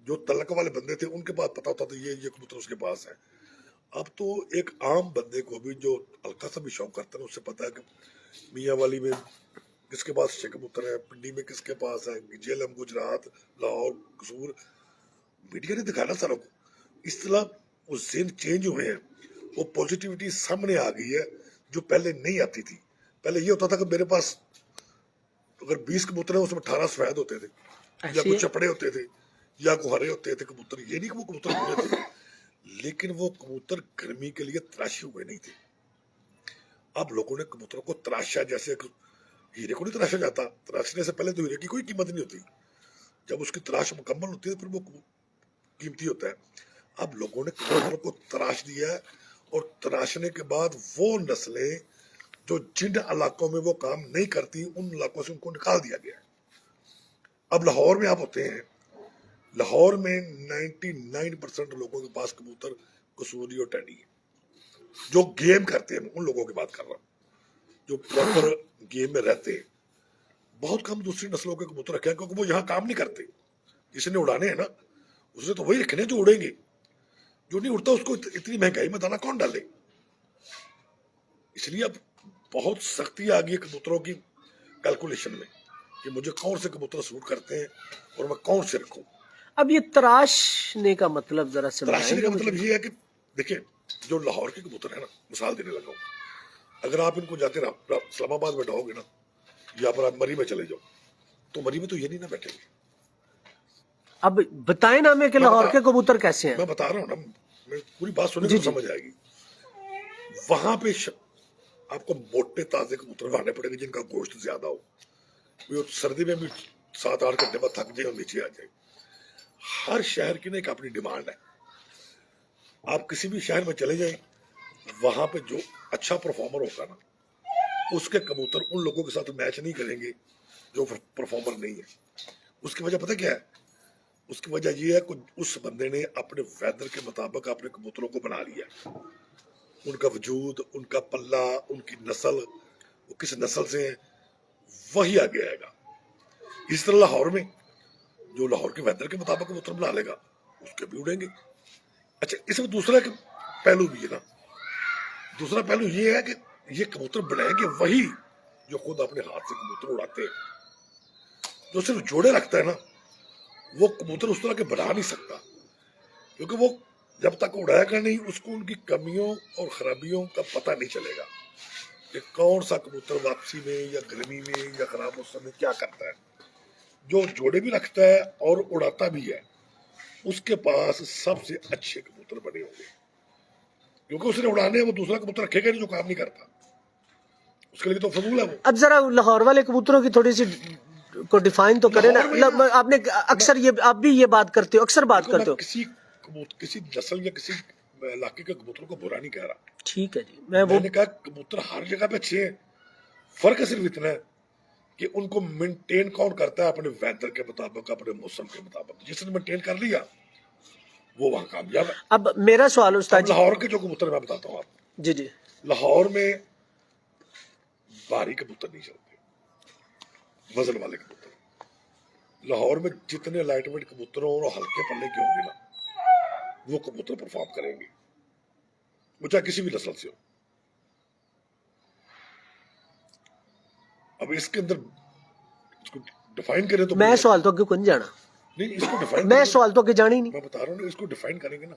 جو تلک والے بندے تھے ان کے پاس پتا ہوتا تھا یہ کبوتر اس کے پاس ہے. اب تو ایک عام بندے کو بھی جو ہلکا سا بھی شوق کرتا ہے, اس سے پتا ہے کہ میاں والی میں کس کے پاس اچھے کبوتر ہے, پنڈی میں کس کے پاس ہے, جیلم, گجرات, لاہور, قصور. میڈیا نے دکھانا ساروں کو. اس طرح وہ ذہن چینج ہوئے ہیں, وہ پوزیٹیوٹی سامنے آ گئی ہے جو پہلے نہیں آتی تھی. پہلے یہ ہوتا تھا کہ میرے پاس اگر 20 کبوتر ہیں, اس میں 18 سفید ہوتے تھے, یا کچھ چپڑے ہوتے تھے, یا کو ہرے ہوتے تھے کبوتر. یہ نہیں کہ وہ کبوتر برے تھے, لیکن وہ کبوتر گرمی کے لیے تراشے ہوئے نہیں تھے. اب لوگوں نے کبوتروں کو تراشا, جیسے ہیرے کو نہیں تراشا جاتا. تراشنے سے پہلے تو ہیرے کی کوئی قیمت نہیں ہوتی, جب اس کی تلاش مکمل ہوتی ہے پھر وہ قیمتی ہوتا ہے. اب لوگوں نے کبوتروں کو تراش دیا ہے, اور تراشنے کے بعد وہ نسلیں جو جن علاقوں میں وہ کام نہیں کرتی, ان علاقوں سے ان کو نکال دیا گیا ہے. اب لاہور میں آپ ہوتے ہیں, لاہور میں 99% لوگوں کے پاس کبوتر قصوری اور ٹیڈی ہے, جو گیم کرتے ہیں. ان لوگوں کی بات کر رہا ہوں جو پراپر گیم میں رہتے ہیں. بہت کم دوسری نسلوں کے کبوتر رکھے ہیں, کیونکہ وہ یہاں کام نہیں کرتے. جس نے اڑانے ہیں نا, اس نے تو وہی رکھنے جو اڑیں گے. جو نہیں اڑتا اس کو اتنی مہنگائی میں دانا کون ڈالے. اس لیے اب بہت سختی آ گئی ہے کبوتروں کی کیلکولیشن میں, کہ مجھے کون سے کبوتر سوٹ کرتے ہیں اور میں کون سے رکھوں. اب یہ تراشنے کا مطلب ذرا سمجھائیں. تراشنے کا مطلب یہ ہے کہ دیکھیں, جو لاہور کے کبوتر ہے نا, مثال دینے لگا ہوں, اگر آپ ان کو جاتے اسلام آباد میں ڈاؤ گے نا, یا پر آپ مری میں چلے جاؤ, تو مری میں تو یہ نہیں نہ بیٹھیں گے. अब बताएं ना हमें कि लाहौर के कबूतर कैसे हैं। मैं बता रहा हूँ ना, मैं पूरी बात सुनने को समझ आएगी। वहां पे आपको मोटे ताजे कबूतर लाने पड़ेंगे जिनका गोश्त ज्यादा हो, वो सर्दी में भी 7-8 घंटे बाद थक जाए और नीचे आ जाए। हर शहर की ना एक अपनी डिमांड है। आप किसी भी शहर में चले जाएं, वहां पे जो अच्छा परफॉर्मर होगा ना, उसके कबूतर उन लोगों के साथ मैच नहीं करेंगे जो परफॉर्मर नहीं है। उसकी वजह पता क्या है? उसकी वजह ये है कि उस बंदे ने अपने वेदर के मुताबिक अपने कबूतरों को बना लिया। उनका वजूद, उनका पल्ला, उनकी नस्ल, वो किस नस्ल से है, वही आगे आएगा। इस तरह लाहौर में जो लाहौर के वेदर के मुताबिक कबूतर बना लेगा, उसके भी उड़ेंगे। अच्छा, इसमें दूसरा एक पहलू भी है ना। दूसरा पहलू ये है कि ये कबूतर बनाएंगे वही जो खुद अपने हाथ से कबूतर उड़ाते हैं। जो सिर्फ जोड़े रखता है ना, वो कबूतर उस तरह के बना नहीं सकता, क्योंकि वो जब तक उड़ाएगा नहीं, उसको उनकी कमियों और खराबियों का पता नहीं चलेगा कि कौन सा कबूतर वापसी में या गर्मी में या खराब मौसम में क्या करता है। जो जोड़े भी रखता है और उड़ाता भी है, उसके पास सबसे अच्छे कबूतर बने होंगे, क्योंकि उसने उड़ाने वो दूसरा कबूतर रखेगा नहीं जो काम नहीं करता, उसके लिए तो फजूल है वो। अब जरा लाहौर वाले कबूतरों की थोड़ी सी को डिफाइन तो करें ना। आपने अक्सर ये, आप भी ये बात करते हो, अक्सर बात करते हो। किसी नस्ल या किसी इलाके के कबूतर को बुरा नहीं कह रहा। ठीक है जी, मैंने कहा कबूतर हर जगह पे अच्छे हैं, फर्क है सिर्फ इतना है कि उनको मेंटेन कौन करता है अपने वेदर के मुताबिक, अपने मौसम के मुताबिक। जिसने मेंटेन कर लिया वो वहां कामयाब है। अब मेरा सवाल उस्ताद जी, लाहौर के जो कबूतर मैं बताता हूँ आपको। जी जी, लाहौर में भारी कबूतर नहीं चलते, वजन वाले कबूतर। लाहौर में जितने लाइट वेट कबूतर और हल्के पल्ले के होंगे ना, वो कबूतर परफॉर्म करेंगे, वो चाहे किसी भी नस्ल से हो। अब इसके अंदर इसको डिफाइन करें तो मैं सवाल तो आगे कौन जाना नहीं, इसको डिफाइन मैं सवाल तो आगे जानी नहीं, मैं बता रहा हूँ, इसको डिफाइन करेंगे ना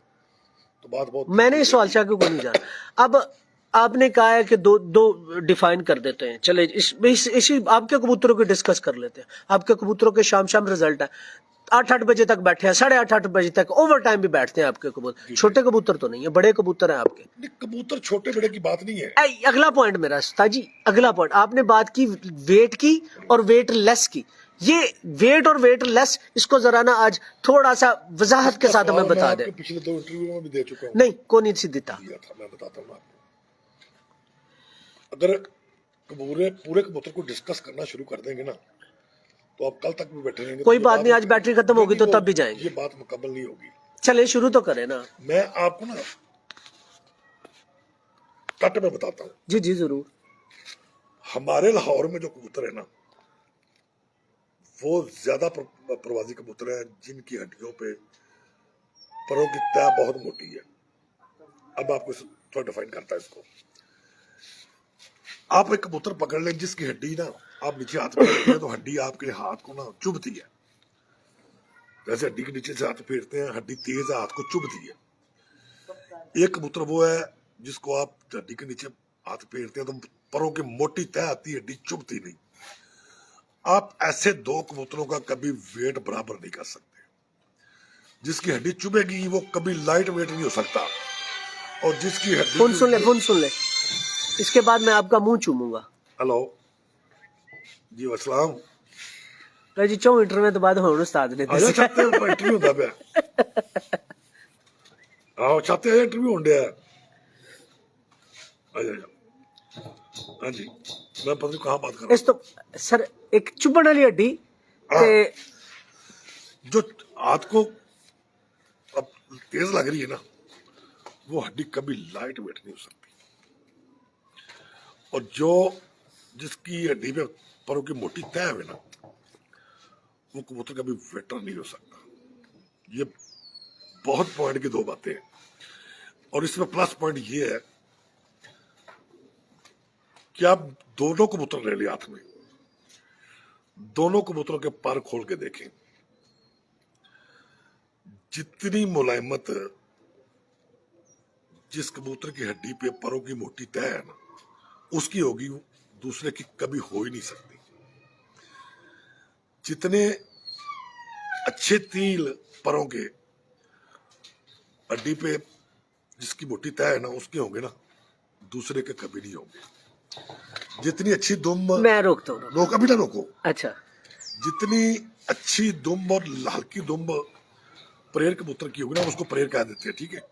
तो बात बहुत। मैंने इस सवाल से आगे को नहीं जाना। अब आपने कहा है कि दो डिफाइन कर देते हैं, चले इसी आपके कबूतरों को डिस्कस कर लेते हैं। आपके कबूतरों के शाम रिजल्ट है, 8-8 बजे तक बैठे हैं, 8:30 बजे तक ओवर टाइम भी बैठते हैं आपके कबूतर। छोटे कबूतर तो नहीं है, बड़े कबूतर हैं आपके। कबूतर छोटे बड़े की बात नहीं है। अगला पॉइंट मेरा उस्ताद जी, अगला पॉइंट आपने बात की वेट की और वेट लेस की। ये वेट और वेट लेस, इसको जरा ना आज थोड़ा सा वजाहत के साथ हमें बता दें। पिछले 2 इंटरव्यू में भी दे चुका हूँ। नहीं, कौन नहीं सी देता, मैं बताता हूँ आपको। अगर पूरे कबूतर को डिस्कस करना शुरू कर देंगे ना, तो आप कल तक भी बैठे रहेंगे। कोई बात नहीं, आज बैटरी खत्म होगी तो तब भी जाएंगे। ये बात मुकम्मल नहीं होगी। चले शुरू तो करें ना। मैं आपको ना कट में बताता हूँ। जी जी जरूर। हमारे लाहौर में जो कबूतर है ना, वो ज्यादा प्रवासी कबूतर हैं जिनकी हड्डियों पे परों की तह बहुत मोटी है। अब आपको थोड़ा डिफाइन करता है इसको। आप एक कबूतर पकड़ लें जिसकी हड्डी ना आप नीचे हाथ में रखते हैं तो हड्डी आपके हाथ को ना चुभती है। जैसे हड्डी के नीचे से हाथ फेरते हैं, हड्डी तेज है, हाथ को चुभती है। एक कबूतर वो है जिसको आप हड्डी के नीचे हाथ फेरते हैं तो परों की मोटी तह आती है, हड्डी चुभती नहीं। आप ऐसे 2 कबूतरों का कभी वेट बराबर नहीं कर सकते। जिसकी हड्डी चुभेगी वो कभी लाइट वेट नहीं हो सकता, और जिसकी हड्डी फोन सुन ले, इसके बाद मैं आपका मुंह चूमूंगा। हेलो जी, अस्सलाम जी 4 मीटर में तो बाद होने उस्ताद ने ਅਸੀਂ ਚਾਹਤੇ ਹਾਂ ਇੰਟਰਵਿਊ ਹੁੰਦਾ ਪਿਆ। ਆਓ ਚਾਹਤੇ हैं इंटरव्यू होने है। हाँ जी, मैं पता नहीं कहाँ बात कर रहा इस तो सर एक चुभन वाली हड्डी ते जो हाथ को अब तेज लग रही है ना, वो हड्डी कभी लाइट वेट नहीं हो सकती, और जो जिसकी हड्डी पे परों की मोटी तह है ना, वो कबूतर कभी वेटर नहीं हो सकता। ये बहुत पॉइंट की 2 बातें हैं। और इसमें प्लस पॉइंट ये है कि आप दोनों कबूतर ले लिया हाथ में, दोनों कबूतरों के पर खोल के देखें, जितनी मुलायमत जिस कबूतर की हड्डी पे परों की मोटी तह है ना, उसकी होगी, दूसरे की कभी हो ही नहीं सकती। जितने अच्छे तिल परों के हड्डी पे जिसकी मोटी तय है ना उसके होंगे ना, दूसरे के कभी नहीं होंगे। जितनी अच्छी दुम, मैं रोकता हूँ। रोक अभी ना रोको, अच्छा, जितनी अच्छी दुम और हल्की दुम परेर कबूतर की होगी ना, उसको परेर कह देते हैं, ठीक है,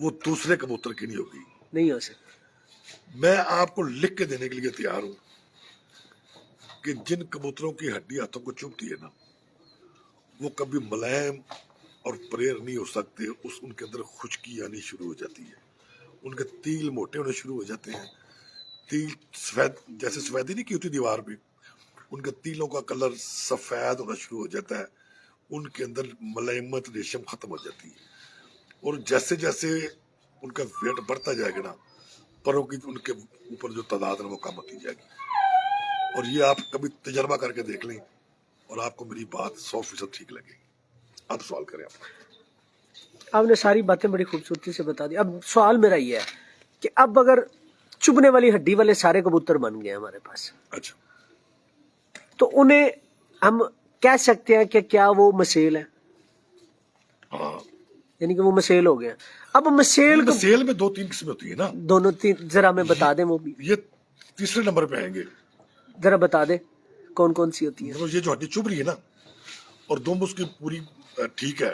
वो दूसरे कबूतर की नहीं होगी। नहीं हो सकता। मैं आपको लिख के देने के लिए तैयार हूं कि जिन कबूतरों की हड्डी हाथों को चुभती है ना, वो कभी मुलायम और परेर नहीं हो सकते। उनके अंदर खुश्की आनी शुरू हो जाती है, उनके तिल मोटे होने शुरू हो जाते हैं, तिल सफेद, जैसे सफेदी नहीं की होती दीवार पे, उनके तिलों का कलर सफेद होना शुरू हो जाता है, उनके अंदर मुलायमत रेशम खत्म हो जाती है। और जैसे जैसे उनका वेट बढ़ता जाएगा ना, परों की उनके ऊपर जो तादाद है वो कम होती जाएगी। और ये आप कभी तजर्बा करके देख लें और आपको मेरी बात 100% ठीक लगेगी। अब सवाल करें आप। आपने सारी बातें बड़ी खूबसूरती से बता दी। अब सवाल मेरा ये है कि अब अगर चुभने वाली हड्डी वाले सारे कबूतर बन गए हमारे पास, अच्छा, तो उन्हें हम कह सकते हैं कि क्या वो मसेल है? हाँ, यानी कि वो मसेल हो गया। अब मसेल को सेल में 2-3 किस्में होती है ना, दोनों तीन जरा हमें बता दें, वो भी ये तीसरे नंबर पे आएंगे। जरा बता दे कौन कौन सी होती है। मतलब ये जो हड्डी चुभ रही है ना, और दुम उसकी पूरी ठीक है,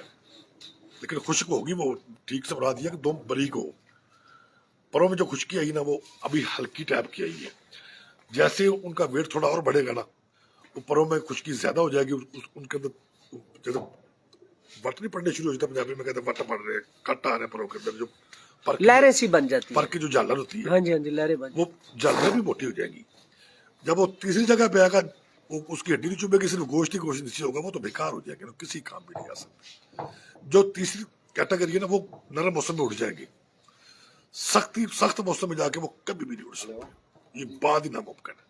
लेकिन खुश्क होगी, वो ठीक से बना दिया कि दुम बारीक हो। परों में जो खुश्की आई ना, वो अभी हल्की टाइप की आई है। जैसे उनका वेट थोड़ा और बढ़ेगा ना, वो परों में खुश्की ज्यादा हो जाएगी। उनके अंदर जैसे वट नहीं पड़ने शुरू हो जाता, पंजाबी में कहते हैं वट पड़ रहे हैं, कट आ रहे हैं परों के अंदर, जो पर लहरें सी बन जाती पर है। की जो झालर होती है, हाँ जी, हाँ जी, लहरें बन। वो झालर भी मोटी हो जाएगी। जब वो तीसरी जगह पे आएगा, वो उसकी हड्डी नहीं चुभेगी, सिर्फ गोश्त ही गोश्त नीचे होगा, वो तो बेकार हो जाएगा ना, किसी काम भी नहीं आ सकता। जो तीसरी कैटेगरी है ना, वो नरम मौसम में उड़ जाएंगे, सख्त मौसम में जाके वो कभी भी नहीं उड़ सकते। ये बात ही नामुमकिन है,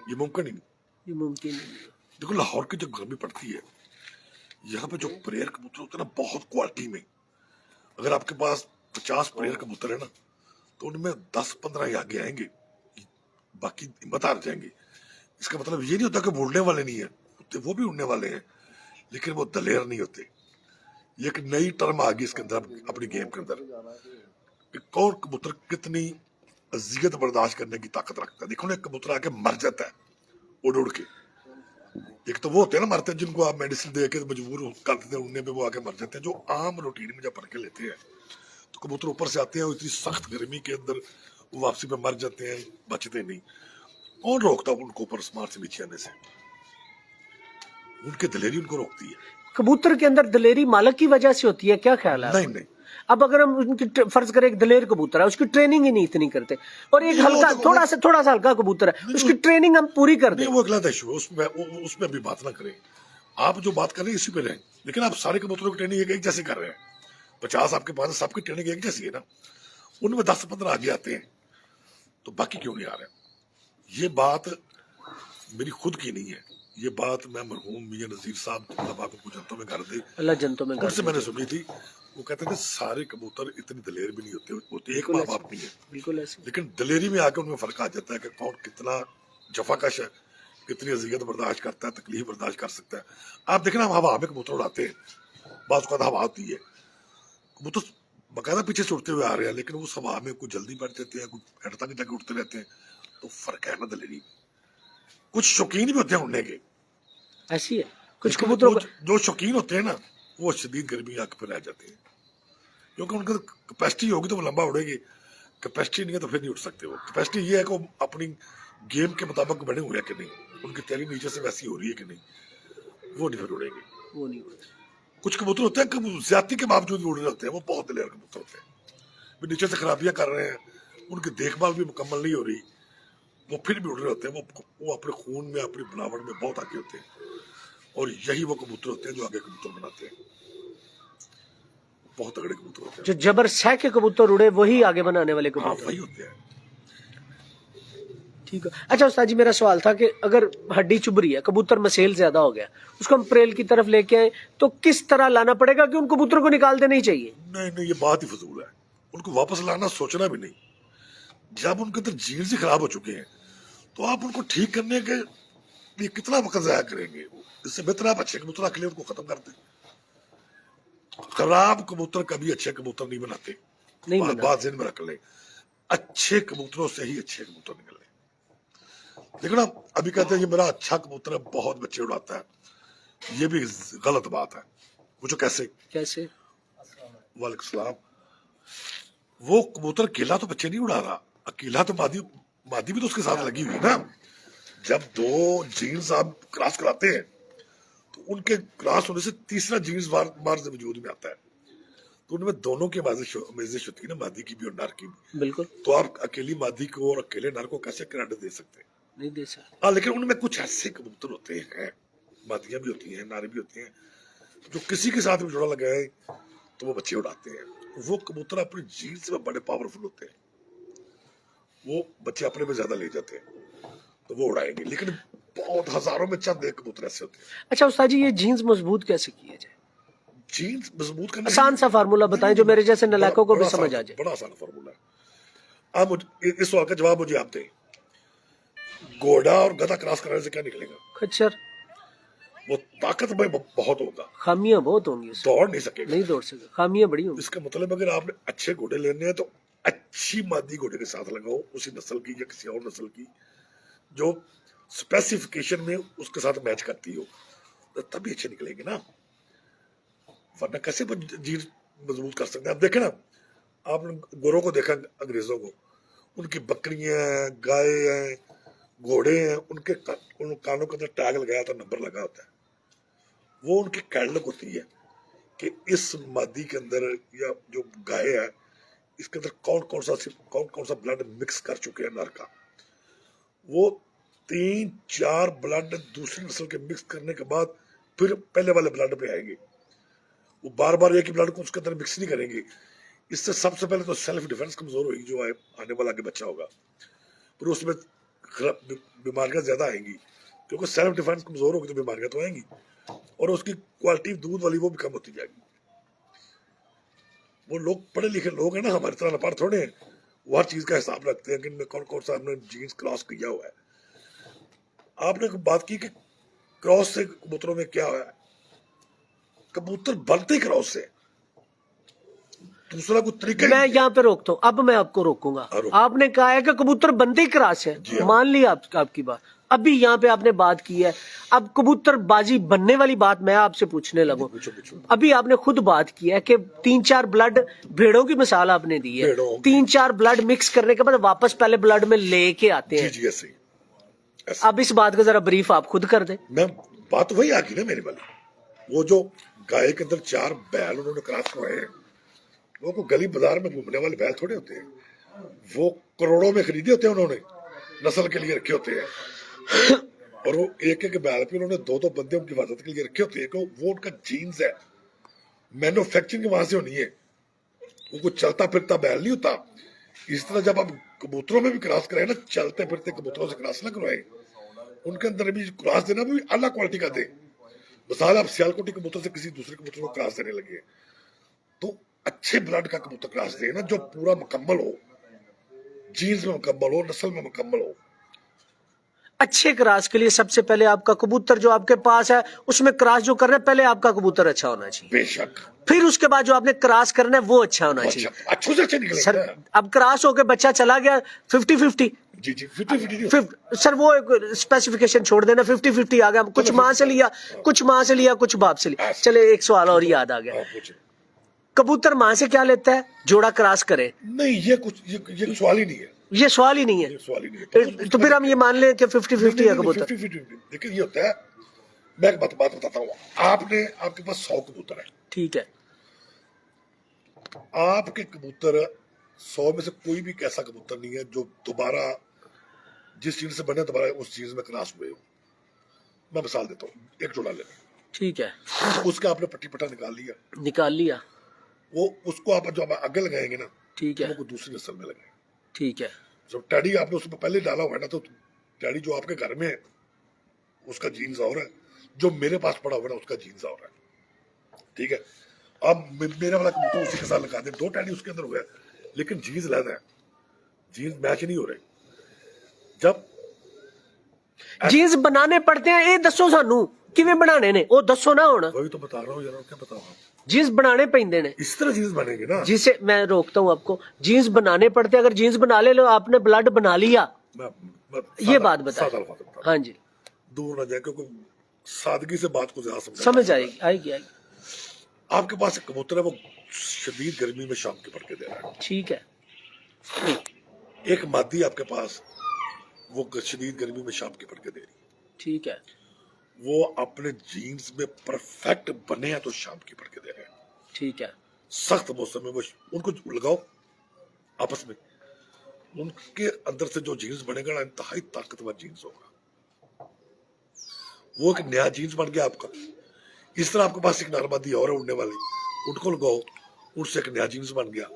ये मुमकिन ही नहीं। ये मुमकिन नहीं है। देखो लाहौर की जब गर्मी पड़ती है, यहाँ पे जो परेर कबूतर होते हैं ना, बहुत क्वालिटी में, अगर आपके पास 50 परेर कबूतर है ना, तो उनमें 10-15 ही आगे आएंगे, बाकी हिम्मत हार जाएंगे। इसका मतलब ये नहीं होता कि वो उड़ने वाले नहीं है, वो भी उड़ने वाले हैं, लेकिन वो दलेर नहीं होते। ये एक नई टर्म आ गई इसके अंदर, अपनी गेम के अंदर, कि कौन कबूतर कितनी अजियत बर्दाश्त करने की ताकत रखता है। देखो ना, एक कबूतर आके मर जाता है उड़ उड़ के। एक तो वो होते हैं ना मरते हैं, जिनको आप मेडिसिन दे के मजबूर कर देते हैं उड़ने पे, वो आके मर जाते हैं। जो आम रूटीन में जब पढ़ के लेते हैं, तो कबूतर ऊपर से आते हैं, इतनी सख्त गर्मी के अंदर वो वापसी पे मर जाते हैं, बचते नहीं। कौन रोकता उनको ऊपर आसमान से नीचे आने से? उनकी दलेरी उनको रोकती है। कबूतर के अंदर दलेरी मालक की वजह से होती है, क्या ख्याल है? नहीं, अब अगर हम उनकी फर्ज करें एक दलेर कबूतर है, उसकी ट्रेनिंग ही नहीं इतनी करते, और एक हल्का थोड़ा सा हल्का कबूतर है, उसकी ट्रेनिंग हम पूरी कर दें। नहीं, वो अगला इशू है, उसमें अभी बात ना करें। आप जो बात कर रहे हैं इसी पे रहें, लेकिन आप सारे कबूतरों की ट्रेनिंग एक जैसे कर रहे हैं। 50 आपके पास, सबकी ट्रेनिंग एक जैसी है ना, उनमें 10-15 आगे आते हैं, तो बाकी क्यों नहीं आ रहे? ये बात मेरी खुद की नहीं है, ये बात मैं मरहूम मियां नजीर साहब को कुछ जनतों में घर दे, अल्लाह जनतों में उनसे मैंने सुनी थी। वो कहते थे सारे कबूतर इतनी दलेर भी नहीं होते, एक माँ बाप नहीं है, बिल्कुल ऐसे। लेकिन दलेरी में आकर उनमें फर्क आ जाता है कि कौन कितना जफाकश है, कितनी अजियत बर्दाश्त करता है, तकलीफ बर्दाश्त कर सकता है। आप देखना, हम हवा में कबूतर उड़ाते हैं, बात का हवा आती है, कबूतर बकायदा पीछे से उड़ते हुए आ रहे हैं, लेकिन उस हवा में कुछ जल्दी बढ़ जाते हैं, कुछ हटता के जाके उड़ते रहते हैं, तो फर्क है ना दलेरी में। कुछ शौकीन भी होते हैं उड़ने के, ऐसी है कुछ लेकिन कबूतरों वो का। जो शौकीन होते हैं ना, वो शदीद गर्मी आके पे रह जाते हैं, क्योंकि उनका कैपेसिटी होगी तो वो लंबा उड़ेगी, कैपेसिटी नहीं है तो फिर नहीं उड़ सकते। वो कैपेसिटी ये है कि वो अपनी गेम के मुताबिक बने हुए हैं कि नहीं, उनकी तैयारी नीचे से वैसी हो रही है कि नहीं, वो नहीं फिर उड़ेंगे। वो नहीं उड़ते। कुछ कबूतर होते हैं कि ज्यादती के बावजूद भी उड़ रहे होते हैं, वो बहुत दिलेर कबूतर होते हैं, वे नीचे से खराबियां कर रहे हैं, उनकी देखभाल भी मुकम्मल नहीं हो रही, वो फिर भी उड़ रहे होते हैं। वो अपने खून में, अपनी बनावट में बहुत आगे होते हैं, और यही वो कबूतर होते हैं जो आगे कबूतर बनाते हैं, बहुत तगड़े कबूतर होते हैं। जो जबर सह के कबूतर उड़े वही आगे बनाने वाले हाँ, कबूतर। वही होते हैं। ठीक है। अच्छा उस्ताद जी, मेरा सवाल था कि अगर हड्डी चुभ रही है, कबूतर मसेल ज्यादा हो गया, उसको हम प्रेल की तरफ लेके आए, तो किस तरह लाना पड़ेगा कि उन कबूतर को निकाल देना ही चाहिए? नहीं, ये बात ही फजूल है, उनको वापस लाना सोचना भी नहीं। जब उनके अंदर जीन से खराब हो चुके हैं, तो आप उनको ठीक करने के یہ کتنا وقت ضائع کریں گے؟ اس سے بہتر آپ اچھے کبوتر کے لیے ان کو ختم کر دیں. خراب کبوتر کبھی اچھے کبوتر نہیں بناتے. بات ذہن میں رکھ لیں, اچھے کبوتروں سے ہی اچھے کبوتر نکلے. دیکھو نا, ابھی کہتے ہیں یہ میرا اچھا کبوتر ہے, بہت بچے اڑاتا ہے, یہ بھی غلط بات ہے. پوچھو کیسے؟ وعلیکم السلام. وہ کبوتر اکیلا تو بچے نہیں اڑا رہا, اکیلا تو مادی بھی تو اس کے ساتھ لگی ہوئی نا. جب دو جینز آپ کراس کراتے ہیں تو ان کے کراس ہونے سے تیسرا جینز مارز وجود میں آتا ہے, تو ان میں دونوں کی آمیزش ہوتی ہے نا, مادی کی بھی اور نر کی بھی. بالکل. تو آپ اکیلی مادی کو اور اکیلے نر کو کیسے کریڈٹ دے سکتے ہیں؟ نہیں دے سکتے. ہاں, لیکن ان میں کچھ ایسے کبوتر ہوتے ہیں, مادیاں بھی ہوتی ہیں, نر بھی ہوتے ہیں, جو کسی کے ساتھ بھی جوڑا لگا ہے تو وہ بچے اڑاتے ہیں. وہ کبوتر اپنی جینز میں بڑے پاورفل ہوتے ہیں, وہ بچے اپنے میں زیادہ لے جاتے ہیں تو وہ اڑائیں گے. لیکن بہت ہزاروں میں چند ایک کبوتر ایسے ہوتے ہیں. اچھا استاد جی, یہ جینز مضبوط کیسے کیا جائے؟ جینز مضبوط کرنے آسان سا فارمولا بتائیں جو میرے جیسے نلائکوں کو بھی سمجھ آ جائے. بڑا آسان فارمولا ہے. آپ اس سوال کا جواب مجھے آپ دیں, گھوڑا اور گدھا کراس کرانے سے کیا نکلے گا؟ خچر. وہ طاقت میں بہت ہوگا, خامیاں بہت ہوں گی, دوڑ نہیں سکے گا. نہیں دوڑ سکے, خامیاں بڑی ہوں گی. اس کا مطلب اگر آپ نے اچھے گھوڑے لینے ہیں تو اچھی مادی گھوڑے کے ساتھ لگاؤ, اسی نسل کی یا کسی اور نسل کی جو اسپیسیفکیشن میں اس کے ساتھ میچ کرتی ہو, تبھی اچھے نکلیں گے نا. ورنہ کیسے جینز مضبوط کر سکتے ہیں؟ آپ دیکھیں نا, آپ نے گوروں کو دیکھا, انگریزوں کو, ان کی بکریاں ہیں, گائے ہیں, گھوڑے ہیں, ان کے کانوں کے اندر ٹیگ لگایا ہوتا ہے, نمبر لگا ہوتا ہے. وہ ان کی کیٹلگ ہوتی ہے کہ اس مادی کے اندر یا جو گائے ہے اس کے اندر کون سا بلڈ مکس کر چکے ہیں نر کا. وہ 3-4 بلڈ دوسری نسل کے مکس کرنے کے بعد پھر پہلے والے بلڈ پہ آئیں گے. وہ بار بار ایک ہی بلڈ کو اس کے اندر مکس نہیں کریں گے. اس سے سب سے پہلے تو سیلف ڈیفenس کمزور ہوگی, جو آنے والا آگے بچہ ہوگا. پھر اس میں بیماریاں زیادہ آئیں گی, کیونکہ سیلف ڈیفenس کمزور ہوگی تو بیماریاں تو آئیں گی, اور اس کی کوالٹی دودھ والی وہ بھی کم ہوتی جائے گی. وہ لوگ پڑھے لکھے لوگ ہیں نا, ہماری طرح نپڑھ تھوڑے ہیں, وہ ہر چیز کا حساب رکھتے ہیں کہ ان میں کون سا ہم نے جینز کراس کیا ہوا ہے. آپ نے بات کی کہ کراس سے کبوتروں میں کیا ہوا ہے, کبوتر بنتے ہی کراس سے, دوسرا کوئی طریقہ میں یہاں پہ روکتا ہوں, اب میں آپ کو روکوں گا. آپ نے کہا ہے کہ کبوتر بنتے ہی کراس ہے, مان لی آپ کی بات. ابھی یہاں پہ آپ نے بات کی ہے, اب کبوتر بازی بننے والی بات میں آپ سے پوچھنے لگوں. ابھی آپ نے خود بات کی ہے کہ 3-4 بلڈ, بھیڑوں کی مثال آپ نے دی ہے, 3-4 بلڈ مکس کرنے کے بعد واپس پہلے بلڈ میں لے کے آتے ہیں. جی ایسے ہی. اب اس بات کا ذرا بریف آپ خود کر دیں. میں بات وہی آ گئی نا میری والی, وہ جو گائے کے اندر 4 بیل انہوں نے کراس کروائے ہیں, وہ کو گلی بازار میں گھومنے والے بیل تھوڑے ہوتے ہیں, وہ کروڑوں میں خریدے ہوتے ہیں, انہوں نے نسل کے لیے رکھے ہوتے ہیں, اور وہ ایک بیل پہ انہوں نے 2 بندے ان کی حفاظت کے لیے رکھے ہوتے ہیں, کہ وہ ان کا جینز ہے, مینوفیکچرنگ وہاں سے ہونی ہے, وہ کوئی چلتا پھرتا بیل نہیں ہوتا. اس طرح جب آپ کبوتروں میں بھی کراس کرائے نا, چلتے پھرتے کبوتروں سے کراس نہ کروائے, ان کے اندر بھی کراس دینا بھی اعلیٰ کوالٹی کا دے. مثال آپ سیالکوٹی کبوتر سے کسی دوسرے کبوتر کو کراس دینے لگے, تو اچھے بلڈ کا کبوتر کراس دے نا, جو پورا مکمل ہو, جینز میں مکمل ہو, نسل میں مکمل ہو. اچھے کراس کے لیے سب سے پہلے آپ کا کبوتر جو آپ کے پاس ہے اس میں کراس جو کرنا ہے, پہلے آپ کا کبوتر اچھا ہونا چاہیے. بے شک. پھر اس کے بعد جو آپ نے کراس کرنا ہے وہ اچھا ہونا چاہیے. اچھے سے اچھے نکلے سر اب کراس ہو کے بچہ چلا گیا 50-50, جی 50-50 سر وہ اسپیسیفکیشن چھوڑ دینا, 50-50 آ گیا, کچھ ماں سے لیا, کچھ باپ سے لیا. چلے ایک سوال اور یاد آ گیا, کبوتر ماں سے کیا لیتا ہے جوڑا کراس کرے؟ نہیں, یہ سوال ہی نہیں ہے, یہ سوال ہی نہیں ہے. تو پھر ہم یہ مان لیں کہ 50-50 ہے کبوتر. لیکن یہ ہوتا ہے, میں ایک بات بتاتا ہوں, آپ کے پاس 100 کبوتر ہے, ٹھیک ہے, آپ کے کبوتر 100 میں سے کوئی بھی ایسا کبوتر نہیں ہے جو دوبارہ جس چیز سے بنے دوبارہ اس چیز میں کراس ہوئے ہو. میں مثال دیتا ہوں, ایک جوڑا لے, ٹھیک ہے, اس کا آپ نے پٹی پٹا نکال لیا, وہ اس کو آپ جو آگے لگائیں گے نا, ٹھیک ہے, وہ دوسری نسل میں لگائیں. ٹھیک ہے, جب ٹیڈی آپ نے اس میں پہلے ڈالا ہوا ہے نا, تو ٹیڈی جو آپ کے گھر میں ہے اس کا جینز اور ہے, جو میرے پاس پڑا ہوا ہے نا اس کا جینز اور ہے. ٹھیک ہے, اب میرا والا کبوتر اسی کے ساتھ لگا دیں, 2 ٹیڈی اس کے اندر ہوئے, لیکن جینز علیحدہ ہے, جینز میچ نہیں ہو رہے. جب जीन्स बनाने पड़ते हैं, ये दसो सानू किवें बनाने ने, वो दसो ना हुण। वही तो बता रहा हूँ यार, क्या बता रहा हूँ, जीन्स बनाने पैंदे ने, इस तरह जीन्स बनेंगे ना। जिसे मैं रोकता हूँ आपको, जीन्स बनाने पड़ते हैं। अगर जीन्स बना ले लो, आपने ब्लड बना लिया, मैं ये बात बताए। सादा अल्फाज में बता रहा हाँ हूँ। जी, दूर न जाए, क्योंकि सादगी से बात को ज्यादा समझ आएगी आएगी आएगी। आपके पास एक कबूतर है, वो शदीद गर्मी में शाम के पड़ के दे रहा है। ठीक है, एक मादी आपके पास, वो शदीद गर्मी में शाम के पड़ के दे रही है। ठीक है, वो अपने जीन्स में परफेक्ट बने हैं तो शाम की पड़ के दे रहे हैं। ठीक है, सख्त मौसम में वो उनको लगाओ आपस में, उनके अंदर से जो जीन्स बनेगा ना, इंतहाई ताकतवर जीन्स होगा, वो एक नया जीन्स बन गया आपका। इस तरह आपके पास एक नारमादी और है उड़ने वाली, उनको लगाओ, उनसे एक नया जीन्स बन गया।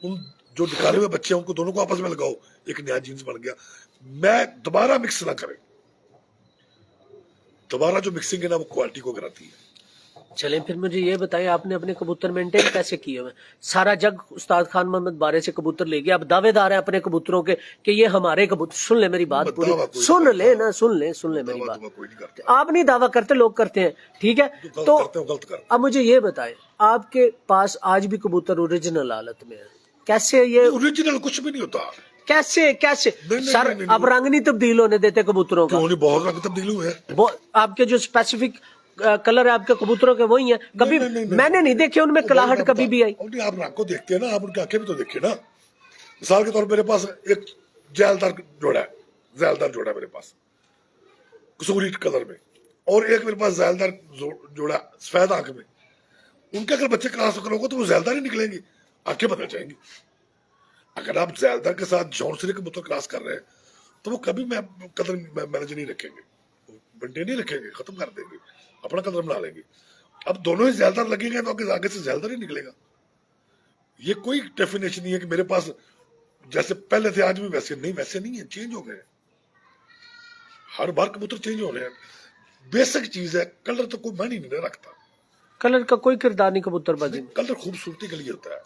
उन जो निकाले हुए बच्चे हैं उनको दोनों को आपस में लगाओ, एक नया जीन्स बन गया। मैं दोबारा मिक्स ना करें, दोबारा जो मिक्सिंग है ना वो क्वालिटी को गिराती है। चलें फिर मुझे ये बताएं, आपने अपने कबूतर मेंटेन कैसे किए हुए? सारा जग उस्ताद खान मोहम्मद बारे से कबूतर ले गया, अब दावेदार हैं अपने कबूतरों के कि ये हमारे कबूतर। सुन ले मेरी बात पूरी, सुन ले ना, सुन ले मेरी बात। कोई नहीं करता, आप नहीं दावा करते, लोग करते हैं, ठीक है। तो करते हो गलत कर। अब मुझे ये बताएं, आपके पास आज भी कबूतर ओरिजिनल हालत में है, कैसे ये ओरिजिनल कुछ भी नहीं होता। कैसे कैसे नहीं, सर नहीं, अब रंग नहीं तब्दील होने देते कबूतरों का? क्यों नहीं, बहुत रंग तब्दील हुए हैं। आपके जो स्पेसिफिक कलर है आपके कबूतरों के वही हैं, कभी नहीं, मैंने नहीं देखे उनमें कलाहट कभी भी आई। नहीं, आप रंग को देखते हैं ना, आप उनकी आंखें भी तो देखिए ना। मिसाल के तौर पर मेरे पास एक जैलदार जोड़ा है, जैलदार जोड़ा है मेरे पास कसूरी कलर में, और एक मेरे पास जैलदार जोड़ा सफेद आंख में। उनके अगर बच्चे क्रॉस करोगे तो वो जैलदार ही निकलेंगे, आंखें बदल जाएंगी। अगर आप जैलदार के साथ जॉनसरी के कबूतर क्रॉस कर रहे हैं तो वो कभी कलर मैनेज नहीं रखेंगे, बंटे नहीं रखेंगे, खत्म कर देंगे, अपना कलर बना लेंगे। अब दोनों ही जैलदार लगेंगे तो आगे से जैलदार ही निकलेगा। ये कोई डेफिनेशन नहीं है कि मेरे पास जैसे पहले थे आज भी वैसे नहीं, वैसे नहीं है, चेंज हो गए। हर बार कबूतर चेंज हो रहे हैं, बेसिक चीज है। कलर तो कोई मायने नहीं रखता, कलर का कोई किरदार नहीं कबूतरबाजी में। कलर खूबसूरती के लिए होता है,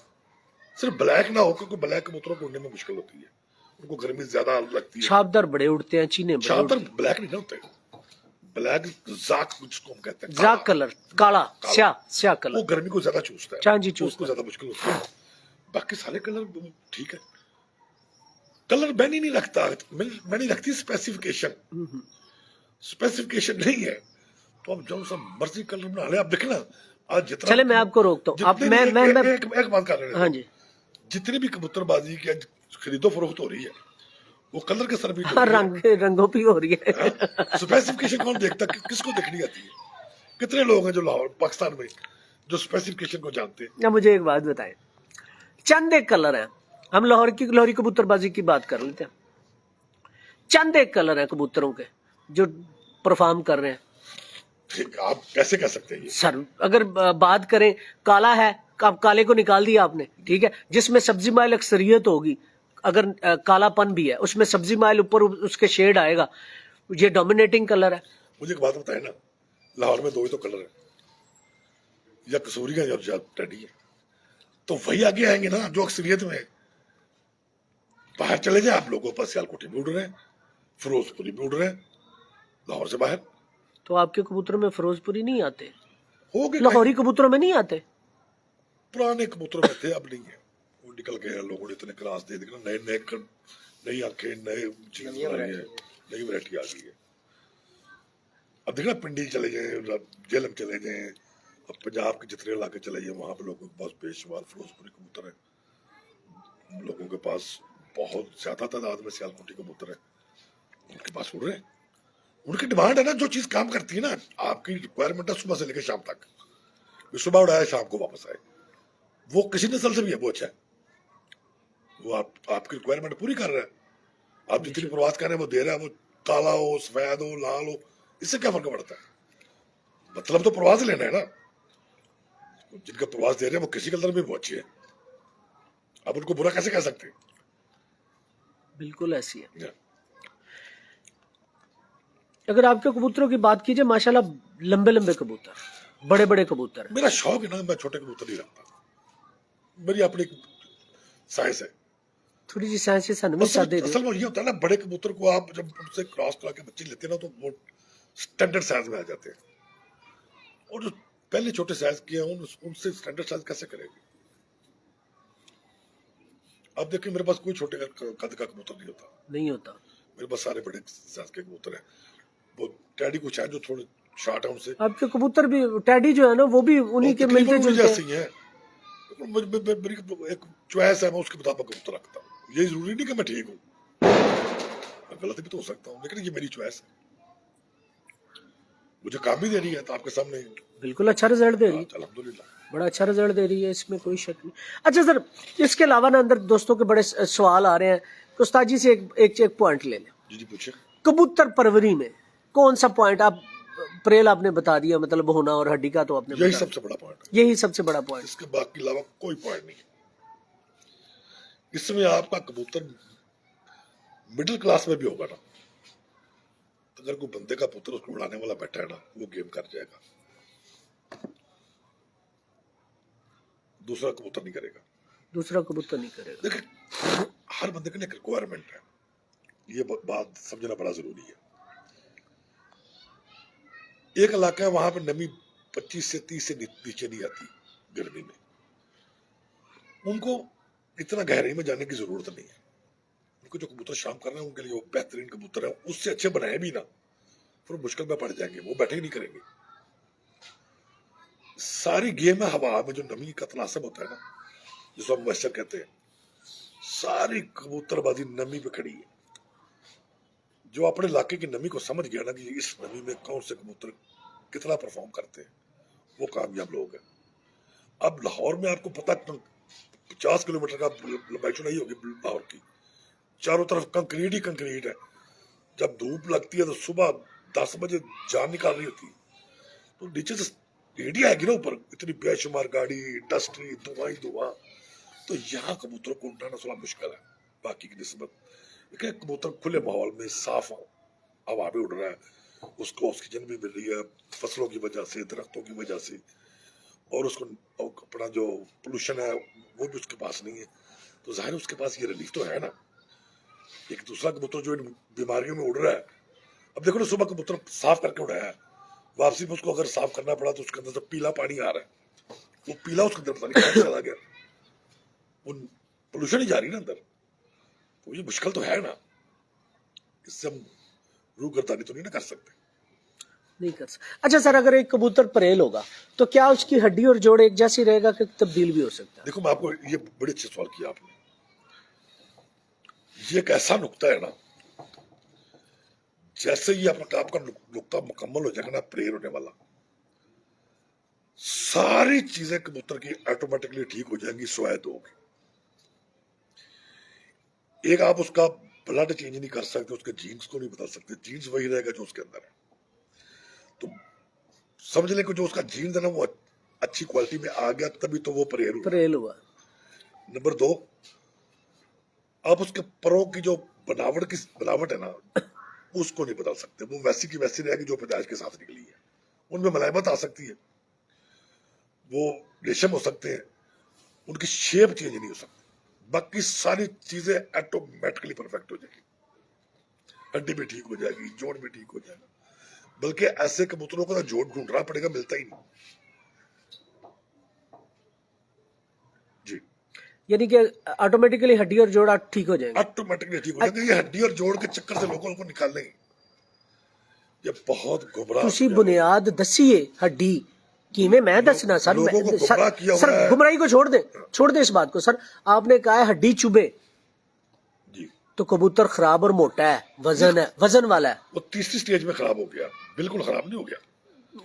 सिर्फ ब्लैक ना हो, क्योंकि ब्लैक कबूतरों को उड़ने में मुश्किल होती है, उनको गर्मी ज्यादा लगती है। छापदार बड़े उड़ते हैं, चीने बड़े छापर उड़ते ब्लैक नहीं ना होते, ब्लैक जाक जिसको हम कहते हैं, हैं। जाक कलर, काला स्या वो कलर, गर्मी को ज्यादा चूसता है, हाँ जी, चूसता उसको ज्यादा मुश्किल होती है। बाकी सारे कलर ठीक है, कलर मैं नहीं रखता, मैं नहीं रखती स्पेसिफिकेशन। स्पेसिफिकेशन नहीं है तो आप जो सा मर्जी कलर बना ले। आप देखना आज जितना, चले मैं आपको रोकता हूँ, आप मैं एक बात कर रहे हैं। हाँ जी, जितनी भी कबूतरबाजी की आज खरीदो फरोख्त हो रही है, वो कलर के सर भी हाँ, रंगों पे हो रही है। स्पेसिफिकेशन कौन देखता, किसको देखनी आती है? कितने लोग हैं जो लाहौर पाकिस्तान में जो स्पेसिफिकेशन को जानते हैं? अब मुझे एक बात बताएं, चंद एक कलर है, हम लाहौरी कबूतरबाजी की बात कर लेते हैं। चंद एक कलर है कबूतरों के जो परफॉर्म कर रहे हैं। ठीक, आप कैसे कह सकते हैं ये? सर अगर बात करें, काला है, अब काले को निकाल दिया आपने, ठीक है, जिसमें सब्जी माइल अक्सरियत होगी, अगर कालापन भी है उसमें सब्जी माइल ऊपर उसके शेड आएगा, ये डोमिनेटिंग कलर है। मुझे एक बात बताए ना, लाहौर में दो ही तो कलर है, या कसूरी है या टेडी है, तो वही आगे आएंगे ना जो अक्सरियत में है। बाहर चले जाए आप, लोगों पर सियालकोटी में उड़ रहे हैं, फिरोजपुरी में उड़ रहे हैं, लाहौर से बाहर। तो आपके कबूतरों में फिरोजपुरी नहीं आते? हो गए लाहौरी कबूतरों में नहीं आते? पुराने कबूतरों में थे, अब नहीं है, वो निकल गए हैं। लोगों ने इतने क्लास दे दिए, नई आंखें, नए चीज नई वैरायटी आ गई है। अब देखना पिंडी चले जाए, जेलम चले जाए, अब पंजाब के जितने इलाके चले जाए, वहां पे लोगों के पास बेशुमार फिरोजपुरी कबूतर है। लोगों के पास बहुत ज्यादा तादाद में सियालकोटी कबूतर है, उनके पास उड़ रहे हैं। उनकी डिमांड है ना, जो चीज काम करती है ना, आपकी रिक्वायरमेंट है सुबह से लेकर शाम तक, सुबह उड़ाए शाम को वापस आए, वो किसी नस्ल से भी है, वो अच्छा है, वो आपकी रिक्वायरमेंट पूरी कर रहा है। आप जितनी प्रवास कर रहे हैं वो दे रहा है, वो काला हो, सफेद हो, लाल हो, इससे क्या फर्क पड़ता है? मतलब तो प्रवास लेना है ना। जिनका प्रवास दे रहे हैं वो किसी कलर में वो अच्छी है, आप उनको बुरा कैसे कह सकते हैं? बिल्कुल ऐसी है। अगर आपके कबूतरों की बात कीजिए, माशाल्लाह लंबे लंबे कबूतर, बड़े बड़े कबूतर। मेरा शौक है ना, मैं छोटे कबूतर नहीं रखता, मेरी अपनी साइंस है। थोड़ी जी साइंस से सानू भी साथ दे असल में ये होता है ना, बड़े कबूतर को आप जब उनसे क्रॉस करा के बच्चे लेते हैं ना तो वो स्टैंडर्ड साइज में आ जाते हैं, और जो पहले छोटे साइज के हैं उनसे स्टैंडर्ड साइज कैसे करेंगे? अब देखिए मेरे पास कोई छोटे कद का कबूतर नहीं होता, नहीं होता। मेरे पास सारे बड़े साइज के कबूतर हैं। वो टैडी कुछ है जो थोड़े शॉर्ट है, उनसे आपके कबूतर भी टैडी जो है ना वो भी उन्हीं के मिलते जुलते जैसे ही है। मेरी एक चॉइस है, मैं उसके मुताबिक कबूतर रखता हूँ। ये जरूरी नहीं कि मैं ठीक हूँ, मैं गलत भी तो हो सकता हूँ, लेकिन ये मेरी चॉइस है, मुझे काम भी दे रही है तो आपके सामने बिल्कुल अच्छा रिजल्ट दे रही है, अल्हम्दुलिल्लाह बड़ा अच्छा रिजल्ट दे रही है, इसमें कोई शक नहीं। अच्छा सर, इसके अलावा ना अंदर दोस्तों के बड़े सवाल आ रहे हैं, तो उस्ताद जी से एक पॉइंट ले लें। जी पूछे। कबूतर परवरी में कौन सा पॉइंट, आप प्रेल आपने बता दिया, मतलब होना और हड्डी का तो आपने यही बता सबसे बड़ा पॉइंट है, यही सबसे बड़ा पॉइंट। इसके बाकी अलावा कोई पॉइंट नहीं है। इसमें आपका कबूतर मिडिल क्लास में भी होगा ना, अगर कोई बंदे का पुत्र उसको उड़ाने वाला बैठा है ना, वो गेम कर जाएगा, दूसरा कबूतर नहीं करेगा। दूसरा कबूतर नहीं करेगा। देखिए हर बंदे के लिए रिक्वायरमेंट है, ये बात समझना बड़ा जरूरी है। एक इलाका है वहां पर नमी 25 से 30 से नीचे नहीं आती गर्मी में, उनको इतना गहराई में जाने की जरूरत नहीं है। उनको जो कबूतर शाम कर रहे हैं उनके लिए वो बेहतरीन कबूतर है, उससे अच्छे बनाए भी ना फिर मुश्किल में पड़ जाएंगे, वो बैठे ही नहीं करेंगे। सारी गेम है हवा में जो नमी का तनासब होता है ना, जिसको हम मॉइस्चर कहते हैं, सारी कबूतरबाजी नमी पे खड़ी है। जो अपने इलाके की नमी को समझ गया ना कि इस नमी में कौन से कबूतर कितना परफॉर्म करते हैं, वो कामयाब लोग हैं। अब लाहौर में आपको पता 50 किलोमीटर का लंबाई चौड़ाई होगी लाहौर की, चारों तरफ कंक्रीट ही कंक्रीट है। जब धूप लगती है तो सुबह 10 बजे जान निकाल रही होती है, तो नीचे से एरिया आएगी ना ऊपर, इतनी बेशुमार गाड़ी, इंडस्ट्री, धुआं ही धुआं, तो यहाँ कबूतरों को उड़ाना थोड़ा मुश्किल है बाकी की निस्बत। लेकिन कबूतर खुले माहौल में साफ हवा में उड़ रहा है, उसको ऑक्सीजन भी मिल रही है फसलों की वजह से, दरख्तों की वजह से, और उसको अपना जो पोल्यूशन है वो भी उसके पास नहीं है, तो जाहिर उसके पास ये रिलीफ तो है ना। एक दूसरा कबूतर जो इन बीमारियों में उड़ रहा है, अब देखो ना सुबह कबूतर साफ करके उड़ाया है, वापसी में उसको अगर साफ करना पड़ा तो उसके अंदर से पीला पानी आ रहा है, वो पीला उसके अंदर पता नहीं कहाँ चला गया, वो पोल्यूशन ही जा रही है ना अंदर, तो ये मुश्किल तो है ना, इससे हम रूगर्दानी तो नहीं ना कर सकते। नहीं कर सकते। अच्छा सर, अगर एक कबूतर परेल होगा तो क्या उसकी हड्डी और जोड़ एक जैसी रहेगा कि तब्दील भी हो सकता है? देखो मैं आपको ये बड़े अच्छे सवाल किया आपने, ये एक ऐसा नुक्ता है ना, जैसे ही आपका नुक्ता मुकम्मल हो जाएगा ना, प्रेयर होने वाला, सारी चीजें कबूतर की ऑटोमेटिकली ठीक हो जाएंगी, स्वायत्त होगी। एक आप उसका ब्लड चेंज नहीं कर सकते, उसके जीन्स को नहीं बदल सकते, जीन्स वही रहेगा जो उसके अंदर है, तो समझ लें कि जो उसका जीन्स है ना वो अच्छी क्वालिटी में आ गया, तभी तो वो परेल हुआ। नंबर 2, आप उसके परों की जो बनावट है ना, उसको नहीं बदल सकते, वो वैसी की वैसी रहेगी जो पैदाइश के साथ निकली है। उनमें मलाइमत आ सकती है, वो रेशम हो सकते हैं, उनकी शेप चेंज नहीं हो सकती, बाकी सारी चीजें ऑटोमेटिकली परफेक्ट हो जाएगी, हड्डी भी ठीक हो जाएगी, जोड़ भी ठीक हो जाएगा। बल्कि ऐसे कबूतरों को जोड़ ढूंढना पड़ेगा, मिलता ही नहीं जी। यानी कि ऑटोमेटिकली हड्डी और जोड़ ठीक हो जाएंगे, ऑटोमेटिकली ठीक हो जाएगा। ये हड्डी और जोड़ के चक्कर से लोगों को निकालने, ये बहुत गुमराह ਤੁਸੀਂ बुनियाद दसिए हड्डी किमें, मैं दसना सर, लोगों को गुमराह किया हुआ सर है। गुमराही को छोड़ दे इस बात को। सर आपने कहा है हड्डी चुभे जी, तो कबूतर खराब और मोटा है, वजन वाला है, वो तीसरी स्टेज में खराब हो गया, बिल्कुल खराब नहीं हो गया,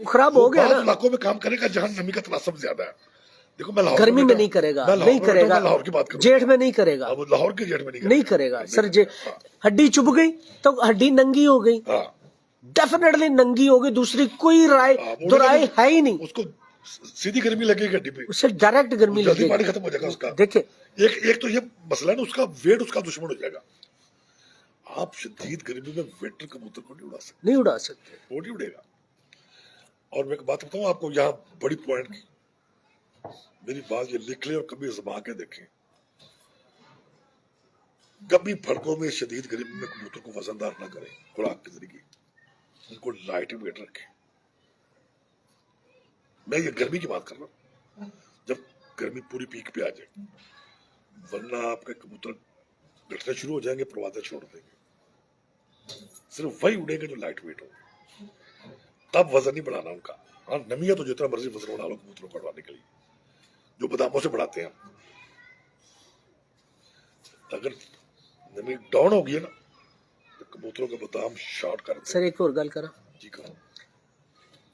खराब हो गया ना। इलाकों में काम करेगा जहां नमी का तनासब ज्यादा है। देखो मैं लाहौर गर्मी में नहीं करेगा, नहीं करेगा, लाहौर की बात करूं, जेठ में नहीं करेगा, अब लाहौर के जेठ में नहीं करेगा सर। हड्डी चुभ गई तो हड्डी नंगी हो गई, डेफिनेटली नंगी हो गई, दूसरी कोई दो राय है ही नहीं, उसको सीधी गर्मी लगेगी हड्डी पे, उससे डायरेक्ट गर्मी जल्दी लगेगी, पानी खत्म हो जाएगा उसका। देखिए एक तो ये मसला है ना, उसका वेट उसका दुश्मन हो जाएगा। आप शदीद गर्मी में वेटर कबूतर को नहीं उड़ा सकते, नहीं उड़ा सकते, वो नहीं उड़ेगा। और मैं एक बात बताऊं आपको, यहाँ बड़ी पॉइंट की, मेरी बात ये लिख ले और कभी आजमा के देखें, कभी फड़कों में शदीद गर्मी में कबूतर को वजनदार ना करें खुराक के जरिए, उनको लाइट वेट रखें। मैं ये गर्मी की बात कर रहा हूँ, जब गर्मी पूरी पीक पे आ जाए, वरना आपके कबूतर घटने शुरू हो जाएंगे, परवाज़ें छोड़ देंगे। सिर्फ वही उड़ेंगे जो लाइट वेट हो, तब वजन नहीं बढ़ाना उनका। हाँ, नमी है तो जितना मर्जी वजन बढ़ा लो कबूतरों को बढ़ाने के लिए, जो बादामों से बढ़ाते हैं। अगर नमी डाउन होगी ना तो कबूतरों का बादाम शॉर्ट कर दें। सर एक और गल करा, जी करो।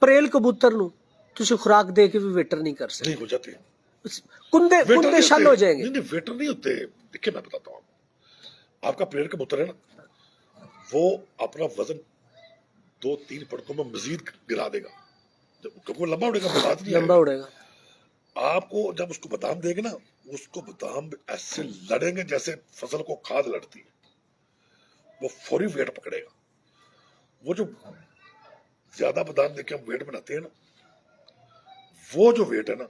परेल कबूतर नु तुसी खुराक दे के भी वेटर नहीं कर सकते, नहीं हो जाते हैं। कुंदे वेटर कुंदे नहीं शल होते। हो जाएंगे। नहीं वेटर नहीं होते। देखिए मैं बताता हूँ, आपका प्लेयर कबूतर है ना, वो अपना वजन 2-3 पड़कों में मजीद गिरा देगा, जब वो लंबा उड़ेगा, बात नहीं लंबा आएगा। उड़ेगा। आपको जब उसको बादाम देंगे ना, उसको बादाम ऐसे लड़ेंगे जैसे फसल को खाद लड़ती है, वो फौरी वेट पकड़ेगा। वो जो ज्यादा बादाम देके हम वेट बनाते हैं ना, वो जो वेट है ना,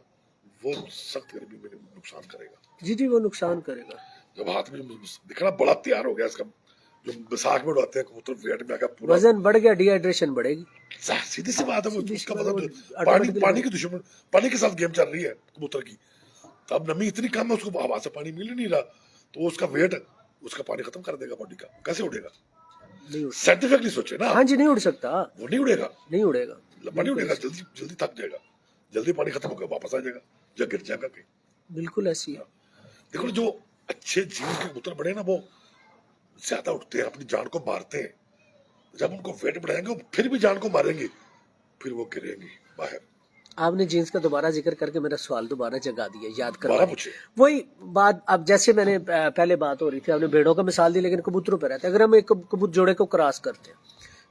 वो सख्त गर्मी में नुकसान करेगा। जी जी, वो नुकसान करेगा। जब हाथ में दिखना बड़ा तैयार हो गया इसका, जो बैसाख में उड़ाते हैं कबूतर, वेट में आ गया पूरा, वजन बढ़ गया, डिहाइड्रेशन बढ़ेगी। सीधी सी बात है। वो उसका वो मतलब automatically पानी की दुश्मन, पानी के साथ गेम चल रही है कबूतर की। तो अब नमी इतनी कम है, उसको हवा से पानी मिल ही नहीं रहा, तो उसका वेट उसका पानी खत्म कर देगा बॉडी का। कैसे उड़ेगा? नहीं उड़, साइंटिफिकली सोचे ना। हाँ जी, नहीं उड़ सकता, वो नहीं उड़ेगा, नहीं उड़ेगा। लंबा नहीं उड़ेगा, जल्दी जल्दी थक जाएगा, जल्दी पानी खत्म होकर वापस आ जाएगा या गिर जाएगा कहीं। बिल्कुल ऐसी है। देखो जो अच्छे जीन के कबूतर बड़े ना, वो ज्यादा उठते हैं, अपनी जान को मारते हैं। जब उनको वेट बढ़ाएंगे, वो फिर भी जान को मारेंगे, फिर वो गिरेंगे बाहर। आपने जीन्स का दोबारा जिक्र करके मेरा सवाल दोबारा जगा दिया, याद दोबारा करवा पूछे। वही बात। अब जैसे मैंने पहले बात हो रही थी, आपने भेड़ों का मिसाल दी, लेकिन कबूतरों पे रहता है। अगर हम एक कबूतर जोड़े को क्रॉस करते हैं,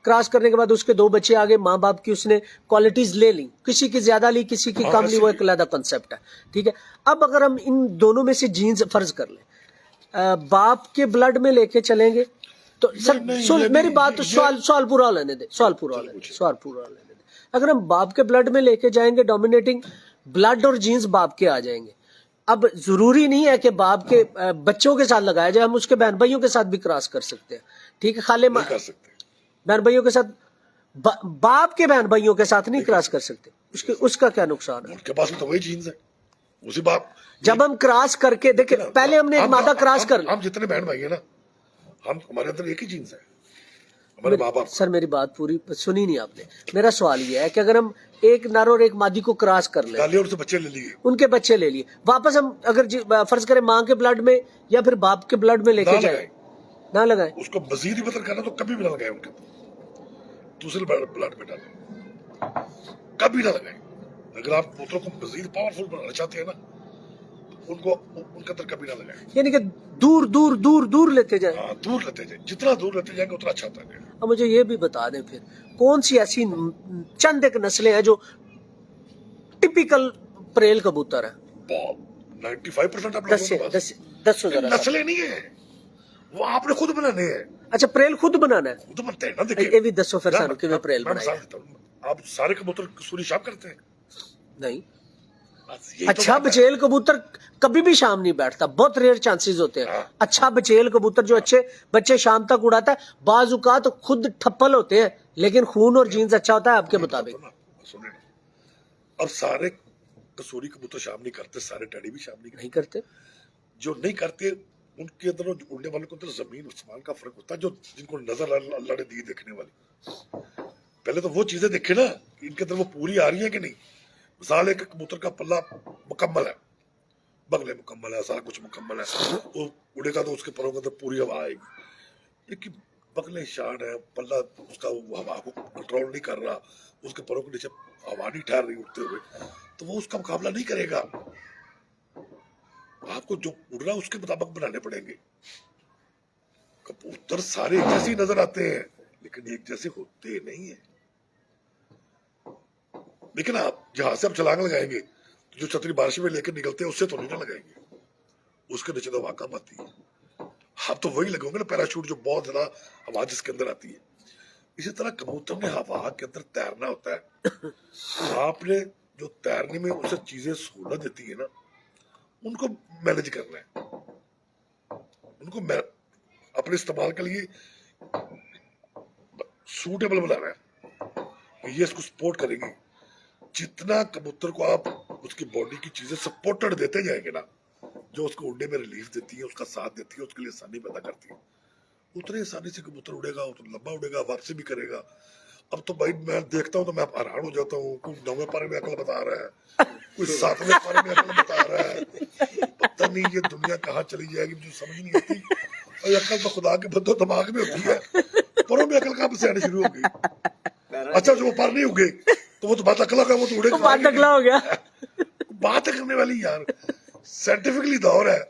क्रॉस करने के बाद उसके 2 बच्चे आगे, माँ बाप की उसने क्वालिटीज ले ली, किसी की ज्यादा ली, किसी की कम ली, वो एक अलग कंसेप्ट है, ठीक है। अब अगर हम इन दोनों में से जीन्स फर्ज कर लें, बाप के ब्लड में लेके चलेंगे तो सर सुन मेरी बात, तो सवाल पूरा लेने दे, सवाल पूरा लेने दे। अगर हम बाप के ब्लड में लेके जाएंगे, डोमिनेटिंग ब्लड और जीन्स बाप के आ जाएंगे। अब जरूरी नहीं है कि बाप के बच्चों के साथ लगाया जाए, हम उसके बहन भाइयों के साथ भी क्रॉस कर सकते हैं, ठीक है। खाली नहीं कर सकते बहन भाइयों के साथ, बाप के बहन भाइयों के साथ नहीं क्रॉस कर सकते। उसका क्या नुकसान है? उनके पास भी तो वही जीन्स है, उसी बाप। जब हम क्रॉस करके देखिए, पहले हमने एक मादा क्रॉस कर, हम जितने बहन भाई है ना, हम हमारे अंदर एक ही जीन्स है, हमारे माँ बाप। सर मेरी बात पूरी सुनी नहीं आपने। मेरा सवाल ये है कि अगर हम एक नर और एक मादी को क्रॉस कर ले, डालिए, उनसे बच्चे ले लिए, उनके बच्चे ले लिए, वापस हम अगर फर्ज करें माँ के ब्लड में या फिर बाप के ब्लड में लेके जाए, ना लगाए, उसको मजीद ही बदल करना तो कभी भी ना लगाए उनके दूसरे ब्लड में डाले, कभी ना लगाए। अगर आप कबूतरों को मजीद पावरफुल बनाना चाहते हैं ना, उनको उनके अंदर कभी ना लगाए। यानी कि दूर दूर दूर दूर लेते जाए। हाँ, दूर लेते जाए, जितना दूर लेते जाएंगे उतना अच्छा होता है। अब मुझे ये भी बता दें फिर, कौन सी ऐसी चंद एक नस्लें हैं जो टिपिकल परेल कबूतर है? 95% आप लोगों के पास दसो जरा। नस्लें नहीं है, वो आपने खुद बनाने हैं। अच्छा, परेल खुद बनाना है? खुद बनते हैं ना। देखिए ये भी दसो फिर सानू कि परेल बनाए। आप सारे कबूतर सूरी शाम करते हैं? नहीं। तो अच्छा बचेल कबूतर कभी भी शाम नहीं बैठता, बहुत रेयर चांसेस होते हैं। अच्छा बचेल कबूतर जो अच्छे बच्चे शाम तक उड़ाता है, बाज औकात तो खुद ठप्पल होते हैं, लेकिन खून और जीन्स अच्छा होता है आपके मुताबिक। सुने, और सारे कसूरी कबूतर शाम नहीं करते, सारे टैडी भी शाम नहीं करते। जो नहीं करते उनके अंदर, उड़ने वाले के अंदर जमीन आसमान का फर्क होता है। जो जिनको नजर अल्लाह ने दी देखने वाली, पहले तो वो चीजें देखे ना, इनके अंदर वो पूरी आ रही है कि नहीं। मिसाल एक कबूतर का पल्ला मुकम्मल है, बगले मुकम्मल है, सारा कुछ मुकम्मल है, वो उड़ेगा तो उसके परों के अंदर पूरी हवा आएगी। लेकिन बगले शान है, पल्ला उसका हवा को कंट्रोल नहीं कर रहा, उसके परों के नीचे हवा नहीं ठहर रही उड़ते हुए, तो वो उसका मुकाबला नहीं करेगा। आपको जो उड़ रहा है उसके मुताबिक बनाने पड़ेंगे। कबूतर सारे एक जैसे नजर आते हैं, लेकिन एक जैसे होते नहीं है। लेकिन आप जहां से आप छलांग लगाएंगे तो जो छतरी बारिश में लेकर निकलते हैं उससे तो नहीं ना लगाएंगे, उसके नीचे तो हवा कम आती है। आप तो वही लगोगे ना पैराशूट, जो बहुत ज्यादा हवा जिसके अंदर आती है। इसी तरह कबूतर में हवा के अंदर तैरना होता है। आपने जो तैरने में उसे चीजें सहूलत देती है ना, उनको मैनेज करना है, उनको अपने इस्तेमाल के लिए सूटेबल बना रहा है, ये इसको सपोर्ट करेगी। जितना कबूतर को आप उसकी बॉडी की चीजें सपोर्टेड देते जाएंगे ना, जो उसको उड़ने में रिलीफ देती है, उसका साथ देती है, उसके लिए आसानी पैदा करती है, उतनी आसानी से कबूतर उड़ेगा, उतना लंबा उड़ेगा, वापसी भी करेगा। अब तो भाई मैं देखता हूँ तो मैं हैरान हो जाता हूँ, कोई 9वें पारे में अकल बता रहा है, कोई 7वें पारे में अकल बता रहा है, पता नहीं ये दुनिया कहाँ चली जाएगी, मुझे समझ नहीं आती। और अकल तो खुदा के बंदो दिमाग में होती है, परों में अकल कहाँ से आनी शुरू हो गई। अच्छा जो वो पर नहीं उगे तो वो तो बात अकला का, वो तो उड़ेगा, बात अगला हो गया। बात करने वाली यार साइंटिफिकली दौर है,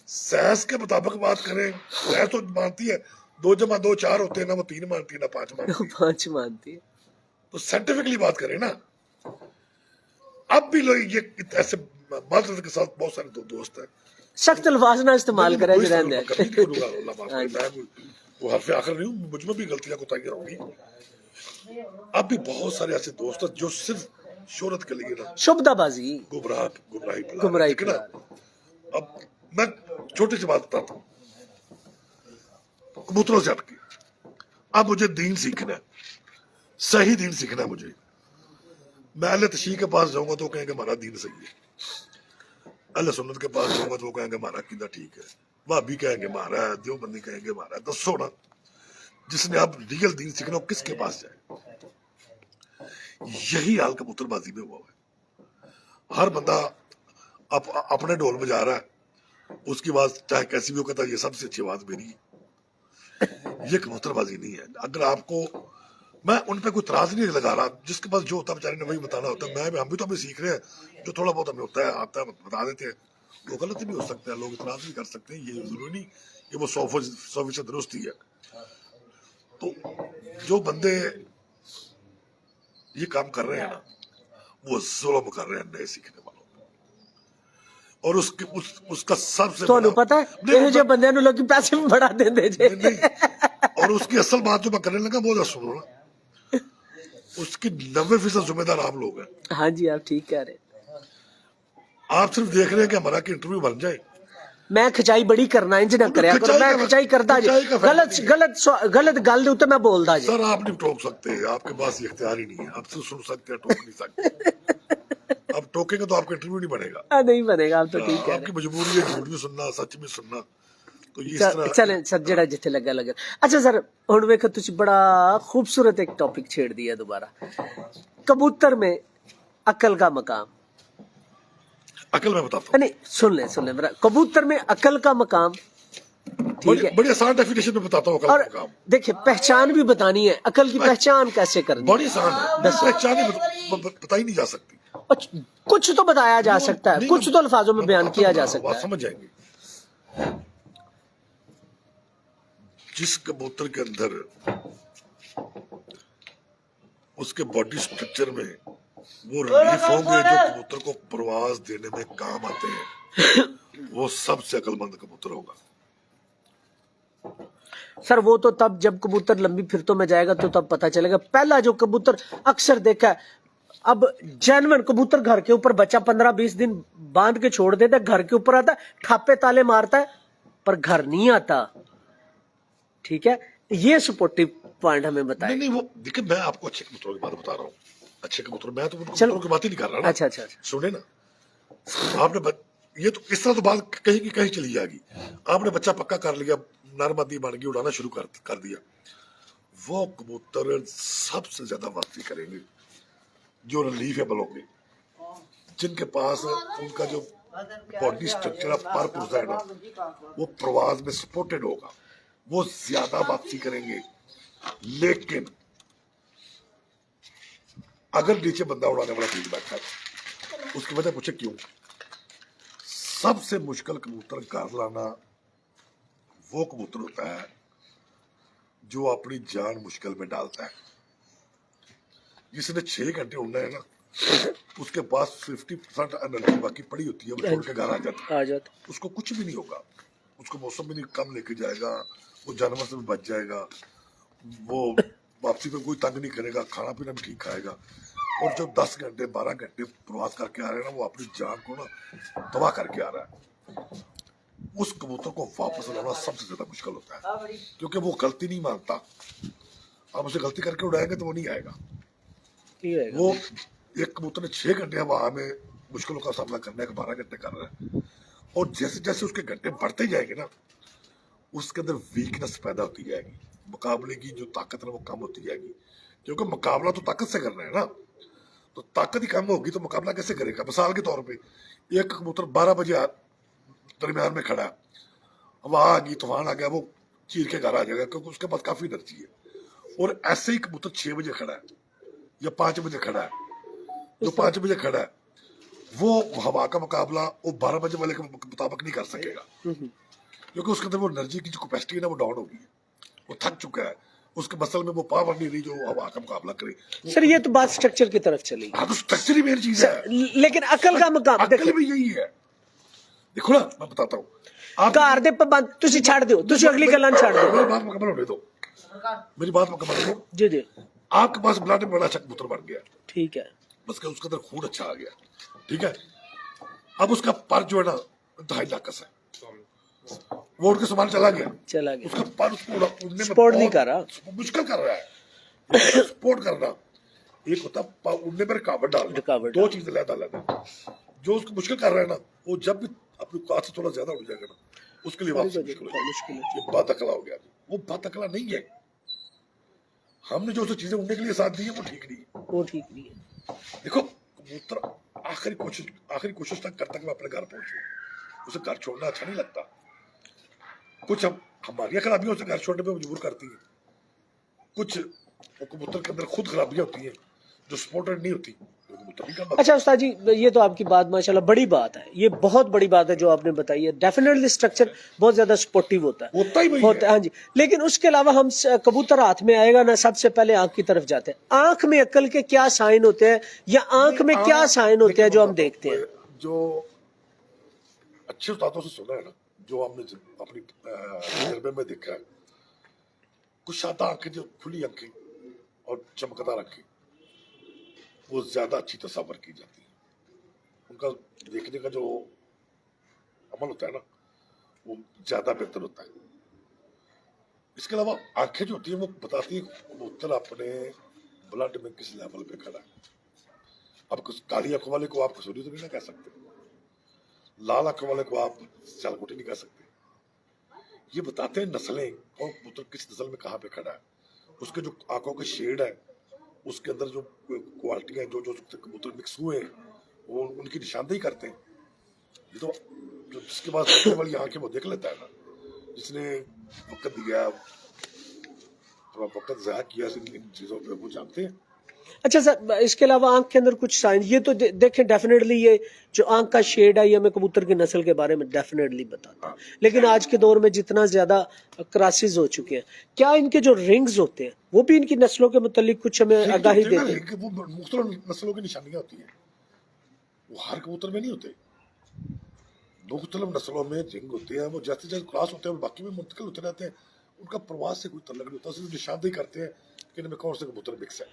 साइंस के मुताबिक बात करें, साइंस तो मानती है 2 + 2 4 होते हैं ना, वो 3 मानती है ना 5 मानती है, 5 मानती है। तो साइंटिफिकली बात करें ना। अब भी लोग ये ऐसे मर्द के साथ बहुत सारे दोस्त हैं, सख्त अल्फाज ना इस्तेमाल करें जरा वो हरफ आखिर नहीं हूँ, मुझ में भी गलतियां कोताहियां होंगी। अब भी बहुत सारे ऐसे दोस्त हैं जो सिर्फ शोहरत के लिए ना शुभदाबाजी गुमराही फैला ना। अब मैं छोटी सी बात बताता हूँ, कबूतरों से हटके अब मुझे दीन सीखना है, सही दीन सीखना है मुझे। मैं अहले तशरीह के पास जाऊंगा तो कहेंगे हमारा दीन सही है, अहले सुन्नत के पास जाऊंगा तो कहेंगे हमारा अकीदा ठीक है, भाभी कहेंगे हमारा है, देवबंदी कहेंगे हमारा है। दसो ना, जिसने आप रियल दीन सीखना हो किसके पास जाए? यही हाल कबूतरबाजी में हुआ है। हर बंदा अपने ढोल बजा रहा है, उसकी आवाज चाहे कैसी भी हो, कहता है ये सबसे अच्छी आवाज मेरी है। ये कबूतरबाजी नहीं है। अगर आपको, मैं उन पे कोई त्राज नहीं लगा रहा, जिसके पास जो होता है बेचारे ने वही बताना होता है। हम भी तो हमें सीख रहे हैं, जो थोड़ा बहुत हमें होता है आता है बता देते हैं। वो गलत भी हो सकता है, लोग इतराज भी कर सकते हैं, ये जरूरी नहीं कि वो 100% दुरुस्त ही है। तो जो बंदे ये काम कर रहे हैं ना, वो जुल्म कर रहे हैं नए सीखने वालों पे। और उसका सबसे ਤੁਹਾਨੂੰ ਪਤਾ ਹੈ ਇਹੋ ਜਿਹੇ ਬੰਦਿਆਂ ਨੂੰ ਲੋਕੀ ਪੈਸੇ ਵੀ ਬੜਾ ਦਿੰਦੇ ਜੇ। और उसकी असल बात जो मैं करने लगा वो सुनो ना, उसकी 90% जिम्मेदार आप लोग हैं। हाँ जी, आप ठीक कह रहे हैं। आप सिर्फ देख रहे हैं कि हमारा की इंटरव्यू बन जाए। मैं खिंचाई बड़ी करना इंज ना करया करो, मैं खिंचाई करदा जी, गलत गल दे उत्ते मैं बोलदा जी। सर आप नहीं टोक सकते, आपके पास ये इख्तियार ही नहीं है, आप सिर्फ सुन सकते हैं, टोक नहीं सकते। अब टोकेंगे तो आपका इंटरव्यू नहीं बनेगा। नहीं बनेगा, आप तो ठीक कह रहे हैं। आपकी मजबूरी है झूठ भी सुनना, सच भी सुनना। तो इस तरह चलें सर, जेड़ा जिथे लगा लगा। अच्छा सर, हुण वेखो तुसी बड़ा खूबसूरत एक टॉपिक छेड़ दिया दोबारा, कबूतर में अकल का मकाम। अकल में बताता हूँ, नहीं सुन ले मेरा, कबूतर में अकल का मकाम, ठीक है, बड़ी आसान डेफिनेशन में बताता हूँ अकल और का मकाम। देखिए पहचान भी बतानी है, अकल की पहचान कैसे करनी बड़ी आसान है, पहचान बताई नहीं जा सकती। कुछ तो बताया जा सकता है, कुछ तो अल्फाजों में बयान किया जा सकता है। समझ जाएंगे। जिस कबूतर के अंदर उसके बॉडी स्ट्रक्चर में वो रिलीफ होंगे जो कबूतर को प्रवास देने में काम आते हैं, वो सबसे अक्लमंद कबूतर होगा। सर वो तो तब जब कबूतर लंबी फिरतों में जाएगा तो तब पता चलेगा। पहला जो कबूतर अक्सर देखा है, अब जैनवन कबूतर घर के ऊपर बच्चा 15-20 दिन बांध के छोड़ देता है, घर के ऊपर आता है, ठापे ताले मारता है, पर घर नहीं आता। ठीक है, ये सपोर्टिव पॉइंट हमें बताएं। नहीं वो देखिए, मैं आपको अच्छे कबूतरों की बात बता रहा हूँ, अच्छे कबूतर, मैं तो उन कबूतरों की बात ही नहीं कर रहा ना। अच्छा सुने ना, आपने ये तो इस तरह तो बात कहीं की कहीं चली जाएगी। आपने बच्चा पक्का कर लिया, नरमदी बन गई, उड़ाना शुरू कर दिया, वो कबूतर सबसे ज्यादा वापसी करेंगे जो रिलीफेबल होंगे, जिनके पास उनका जो बॉडी स्ट्रक्चर पर पुर्जा है ना, वो प्रवास में सपोर्टेड होगा, वो ज्यादा वापसी करेंगे। लेकिन अगर नीचे बंदा उड़ाने वाला फील्ड बैठा है, उसकी वजह पूछे क्यों? सबसे मुश्किल कबूतर घर लाना वो कबूतर होता है जो अपनी जान मुश्किल में डालता है। जिसने 6 घंटे उड़ना है ना, उसके पास 50% एनर्जी बाकी पड़ी होती है, वो छोड़ के घर आ जाता, उसको कुछ भी नहीं होगा, उसको मौसम भी नहीं कम लेके जाएगा, वो जानवर से भी बच जाएगा, वो वापसी में कोई तंग नहीं करेगा, खाना पीना भी ठीक खाएगा। और जो 10 घंटे 12 घंटे प्रवास करके आ रहे हैं ना, वो अपनी जान को ना तबाह करके आ रहा है। उस कबूतर को वापस लाना सबसे ज्यादा मुश्किल होता है, क्योंकि वो गलती नहीं मानता। आप उसे गलती करके उड़ाएंगे तो वो नहीं आएगा। ये है। वो एक कबूतर ने 6 घंटे हवा में मुश्किलों का सामना करने का 12 घंटे कर रहा है, और जैसे जैसे उसके घंटे बढ़ते जाएंगे ना, उसके अंदर वीकनेस पैदा होती जाएगी, मुकाबले की जो ताकत है वो कम होती जाएगी, क्योंकि मुकाबला तो ताकत से करना है ना, तो ताकत ही कम होगी तो मुकाबला कैसे करेगा। मिसाल के तौर पे एक कबूतर 12 बजे दरमियान में खड़ा है, हवा आ गई, तूफान आ गया, वो चीर के घर आ जाएगा, क्योंकि उसके पास काफी एनर्जी है। और ऐसे ही कबूतर 6 बजे खड़ा है या 5 बजे खड़ा है, जो 5 बजे खड़ा है वो हवा का मुकाबला वो 12 बजे वाले के मुताबिक नहीं कर सकेगा, क्योंकि उसके अंदर वो एनर्जी की जो कैपेसिटी है ना वो डाउन हो गई है, वो थक चुका है, उसके मसल में वो पावर नहीं रही जो हवा का मुकाबला करे। सर ये तो बात स्ट्रक्चर की तरफ चली, हाँ, तो स्ट्रक्चर ही मेन चीज है, लेकिन अकल का मुकाम अकल भी यही है। देखो ना, मैं बताता हूँ, आप ਘਰ ਦੇ ਪਾਬੰਦ ਤੁਸੀਂ ਛੱਡ ਦਿਓ, ਤੁਸੀਂ अगली ਗੱਲਾਂ ਛੱਡ ਦਿਓ। मेरी बात मुकम्मल होने दो, मेरी बात मुकम्मल हो। जी जी आपके पास ब्लड में बड़ा अच्छा कबूतर बन गया, ठीक है। बस उसके अंदर खून अच्छा आ गया, ठीक है। अब उसका पर जो है ना इंतहाई नाकस है, वो उड़ के सामान चला गया, उसका पर उसको उड़ने में सपोर्ट नहीं कर रहा, मुश्किल कर रहा है। सपोर्ट करना एक होता है, उड़ने में रुकावट डालना, दो चीजें अलग। जो उसको मुश्किल कर रहा है ना, वो जब भी अपनी औकात से थोड़ा ज्यादा उड़ जाएगा ना, उसके लिए वापस मुश्किल है। ये बातकला हो गया, वो बातकला नहीं है। हमने जो चीजें उड़ने के लिए साथ दी है वो ठीक नहीं है, वो ठीक नहीं है। देखो कबूतर आखिरी कोशिश तक करता कि मैं अपने घर पहुंचूं, उसे घर छोड़ना अच्छा नहीं लगता। कुछ हमारी खराबियां उसे घर छोड़ने पे मजबूर करती है, कुछ कबूतर के अंदर खुद खराबियां होती हैं जो सपोर्टेड नहीं होती। अच्छा उस्ताद जी, ये तो आपकी बात माशाल्लाह बड़ी बात है, ये बहुत बड़ी बात है जो आपने बताई है। डेफिनेटली स्ट्रक्चर बहुत ज्यादा सपोर्टिव होता है, हाँ जी। लेकिन उसके अलावा हम कबूतर हाथ में आएगा ना, सबसे पहले आंख की तरफ जाते हैं। आंख में अक्ल के क्या साइन होते हैं, या आंख में क्या साइन होते हैं जो हम देखते हैं? जो अच्छे उस्तादों से सुना है ना, जो हमने अपनी तजर्बे में देखा है, कुछ सादा आंखें जो खुली आंखें और चमकदार आंखें वो ज्यादा अच्छी तस्वर की जाती है, उनका देखने का जो अमल होता है ना वो ज्यादा बेहतर होता है। इसके अलावा आंखें जो होती है वो बताती है कबूतर अपने ब्लड में किस लेवल पे खड़ा है। अब काली आंखों वाले को आप कसूरी तो नहीं ना कह सकते, लाल आंखों वाले को आप सियालकोटी नहीं कह सकते। ये बताते हैं नस्लें, कौन कबूतर किस नस्ल में कहाँ पे खड़ा है, उसके जो आंखों के शेड है, उसके अंदर जो क्वालिटियां जो जो कबूतर मिक्स हुए हैं वो उनकी निशानदेही करते हैं। ये तो जो जिसके पास देखने वाली आंखें वो देख लेता है ना, जिसने वक्त दिया, थोड़ा वक्त ज़ाया किया इन चीज़ों पे, वो जानते हैं। अच्छा सर, इसके अलावा आंख के अंदर कुछ साइन, ये तो देखें डेफिनेटली ये जो आंख का शेड है ये हमें कबूतर की नस्ल के बारे में डेफिनेटली बताता है। लेकिन आज के दौर में जितना ज्यादा क्रॉसेस हो चुके हैं, क्या इनके जो रिंग्स होते हैं वो भी इनकी नस्लों के मुतालिक कुछ हमें आगाही देते हैं? वो मुख्तलिफ नस्लों की निशानियां होती हैं, वो हर कबूतर में नहीं होते। मुख्तलिफ नस्लों में रिंग होते हैं, वो जैसे जैसे क्रॉस होते हैं बाकी में मुंतकिल होते रहते हैं, उनका प्रवास से कोई तल्लुक नहीं होता, सिर्फ निशानदेही करते हैं कि इनमें कौन से कबूतर मिक्स है।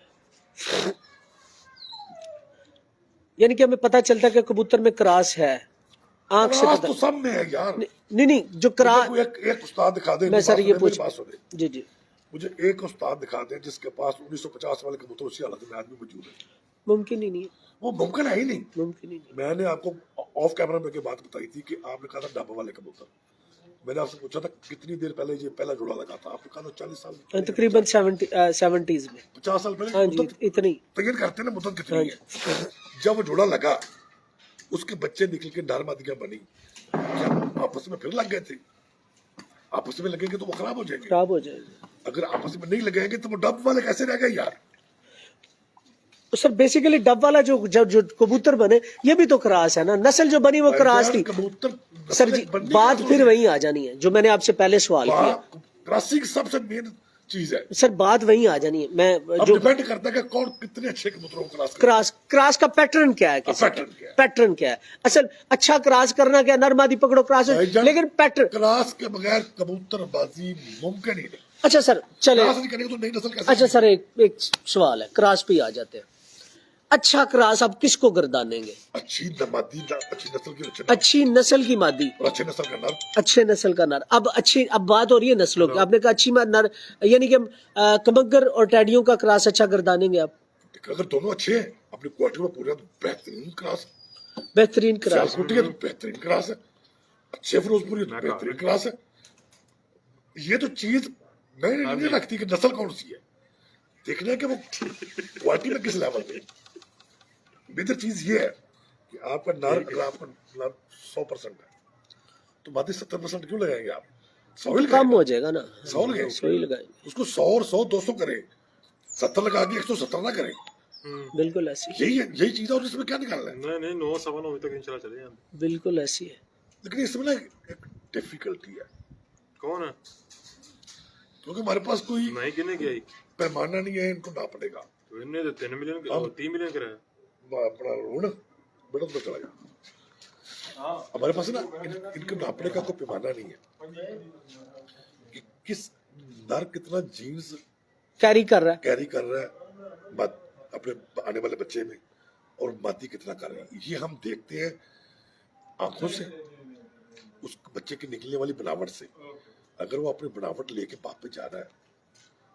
यानी कि हमें पता चलता है कि कबूतर में क्रॉस है, आंख से पता तो सब में है यार। नहीं जो क्रॉस, एक उस्ताद दिखा दे, मैं सर ये पूछ जी जी मुझे एक उस्ताद दिखा दे जिसके पास 1950 वाले कबूतर उसी हालत में आज भी मौजूद है। मुमकिन ही नहीं है, वो मुमकिन है ही नहीं, मुमकिन ही नहीं। मैंने आपको ऑफ कैमरा में बात बताई थी कि आपने कहा था डब्बा वाले कबूतर, मैंने आपसे पूछा था कितनी देर पहले ये पहला जोड़ा लगा था, आपने कहा था 40 साल, तकरीबन 70s में, 50 साल पहले। हाँ जी, इतनी तैयार करते ना मुद्दत कितनी है। जब वो जोड़ा लगा उसके बच्चे निकल के नारमादियां बनी, क्या आपस में फिर लग गए थे? आपस में लगेंगे तो वो खराब हो जाएंगे, अगर आपस में नहीं लगेंगे तो वो डब वाले कैसे रह गए यार? सर बेसिकली डब वाला जो कबूतर बने ये भी तो क्रॉस है ना, नस्ल जो बनी वो क्रॉस थी। सर जी बात फिर वही आ जानी है जो मैंने आपसे पहले सवाल किया, क्रॉसिंग सबसे मेन चीज है सर, बात वही आ जानी है। मैं जो डिपेंड करता है कि कौन कितने अच्छे कबूतरों को क्रॉस का पैटर्न क्या है, पैटर्न क्या है असल, अच्छा क्रॉस करना क्या, नरमादी पकड़ो क्रॉस, लेकिन पैटर्न क्रॉस के बगैर कबूतरबाजी मुमकिन ही नहीं। अच्छा सर चले, तो नई नस्ल कैसे? अच्छा सर एक सवाल है, क्रॉस पे आ जाते हैं। अच्छा क्रॉस आप किसको गर्दानें गए? अच्छी मादी, अच्छी नस्ल की अच्छे अच्छी नस्ल की मादी, और अच्छे नस्ल का नर। अच्छे नस्ल का नर। अब बात हो रही है नस्लों की, आपने कहा अच्छी नर, यानी कि कबूतर और टैडियों का क्रॉस अच्छा गर्दानेंगे आप? अगर दोनों अच्छे हैं अपनी क्वालिटी में पूरे, तो बेहतरीन क्रॉस। बेहतरीन क्रॉस। सियालकोटी है तो बेहतरीन क्रॉस है, अच्छे फिरोजपुरी है तो बेहतरीन क्रॉस है। ये तो चीज नहीं रखती कि नस्ल कौन सी है, देखना है कि वो क्वालिटी में किस लेवल पे। बेहतर चीज ये है कि आपका नर, अगर आपका नर 100% है तो मादी 70% क्यों लगाएंगे आप? 100 ही कम हो जाएगा ना, 100 लगाएंगे, 100 ही लगाएंगे। उसको 100 और 100 200 करें, 70 लगा के 170 ना करें। बिल्कुल ऐसी, यही चीज है। और इसमें क्या निकालना है? नहीं 9 तक इंशाल्लाह चले जाएंगे। बिल्कुल ऐसी है। लेकिन इसमें ना एक डिफिकल्टी है, कौन है? क्योंकि हमारे पास कोई नहीं गिने गया पैमाना नहीं है इनको नापने का। तो इन्हें तो 3 मिलियन के 3 मिलियन कराया। अपना ऋण बड़ा तो चला गया। हमारे पास ना इनको नापने का कोई पैमाना नहीं है कि किस नर कितना जीन्स कैरी कर रहा है। कैरी कर रहा है अपने आने वाले बच्चे में, और मादी कितना कर रही है। ये हम देखते हैं आंखों से, उस बच्चे की निकलने वाली बनावट से। अगर वो अपनी बनावट लेके बाप पे जा रहा है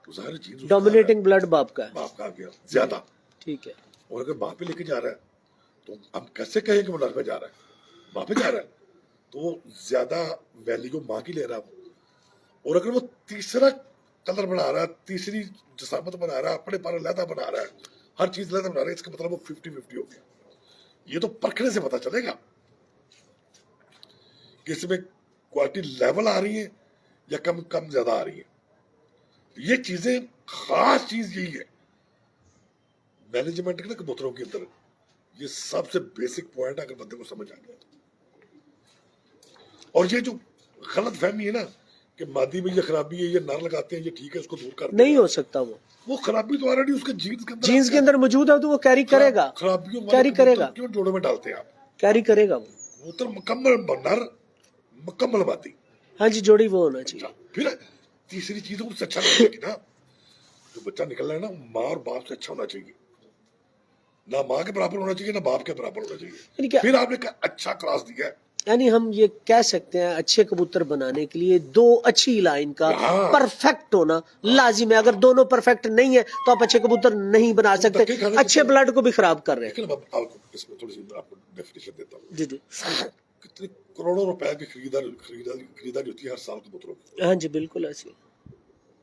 तो जाहिर जीन्स डोमिनेटिंग ब्लड बाप का है। बाप का आ गया ज्यादा, ठीक है। और अगर बाप पे लेके जा रहा है तो हम कैसे कहें कि वो नर पे जा रहा है? बाप पे जा रहा है तो ज्यादा वैल्यू माँ की ले रहा है। और अगर वो तीसरा कलर बना रहा है, तीसरी जसामत बना रहा है, अपने पर लहदा बना रहा है, हर चीज लहदा बना रहा है, इसका मतलब वो 50-50 हो गया। ये तो परखने से पता चलेगा कि इसमें क्वालिटी लेवल आ रही है या कम कम ज्यादा आ रही है। ये चीजें, खास चीज यही है मैनेजमेंट के ना कबूतरों के अंदर। ये सबसे बेसिक पॉइंट अगर बंदे को समझ आ गया तो। और ये जो गलत फहमी है ना कि मादी में ये खराबी है, ये नर लगाते हैं, ये ठीक है, उसको दूर कर नहीं हो सकता वो खराबी तो ऑलरेडी उसके जीन्स के अंदर, जीन्स के अंदर मौजूद है, तो वो कैरी करेगा। खराबियों कैरी करेगा, क्यों जोड़ों में डालते हैं आप? कैरी करेगा वो। कबूतर मुकम्मल नर, मुकम्मल मादी। हाँ जी, जोड़ी वो होना चाहिए। फिर तीसरी चीज उससे अच्छा लगेगी ना, जो बच्चा निकल रहा है ना, माँ और बाप से अच्छा होना चाहिए। ना माँ के बराबर होना चाहिए, ना बाप के बराबर होना यानी चाहिए। फिर आपने अच्छा क्लास दिया है। यानी हम ये कह सकते हैं अच्छे कबूतर बनाने के लिए दो अच्छी लाइन का परफेक्ट होना लाजिम है। अगर दोनों परफेक्ट नहीं है तो आप अच्छे कबूतर नहीं बना सकते, अच्छे ब्लड को भी खराब कर रहे हैं। लेकिन अब आपको इसमें थोड़ी सी आपको डेफिनेशन देता हूँ। जी जी, कितने करोड़ों रुपए की खरीदारी होती है हर साल कबूतरों की। हाँ जी, बिल्कुल ऐसी।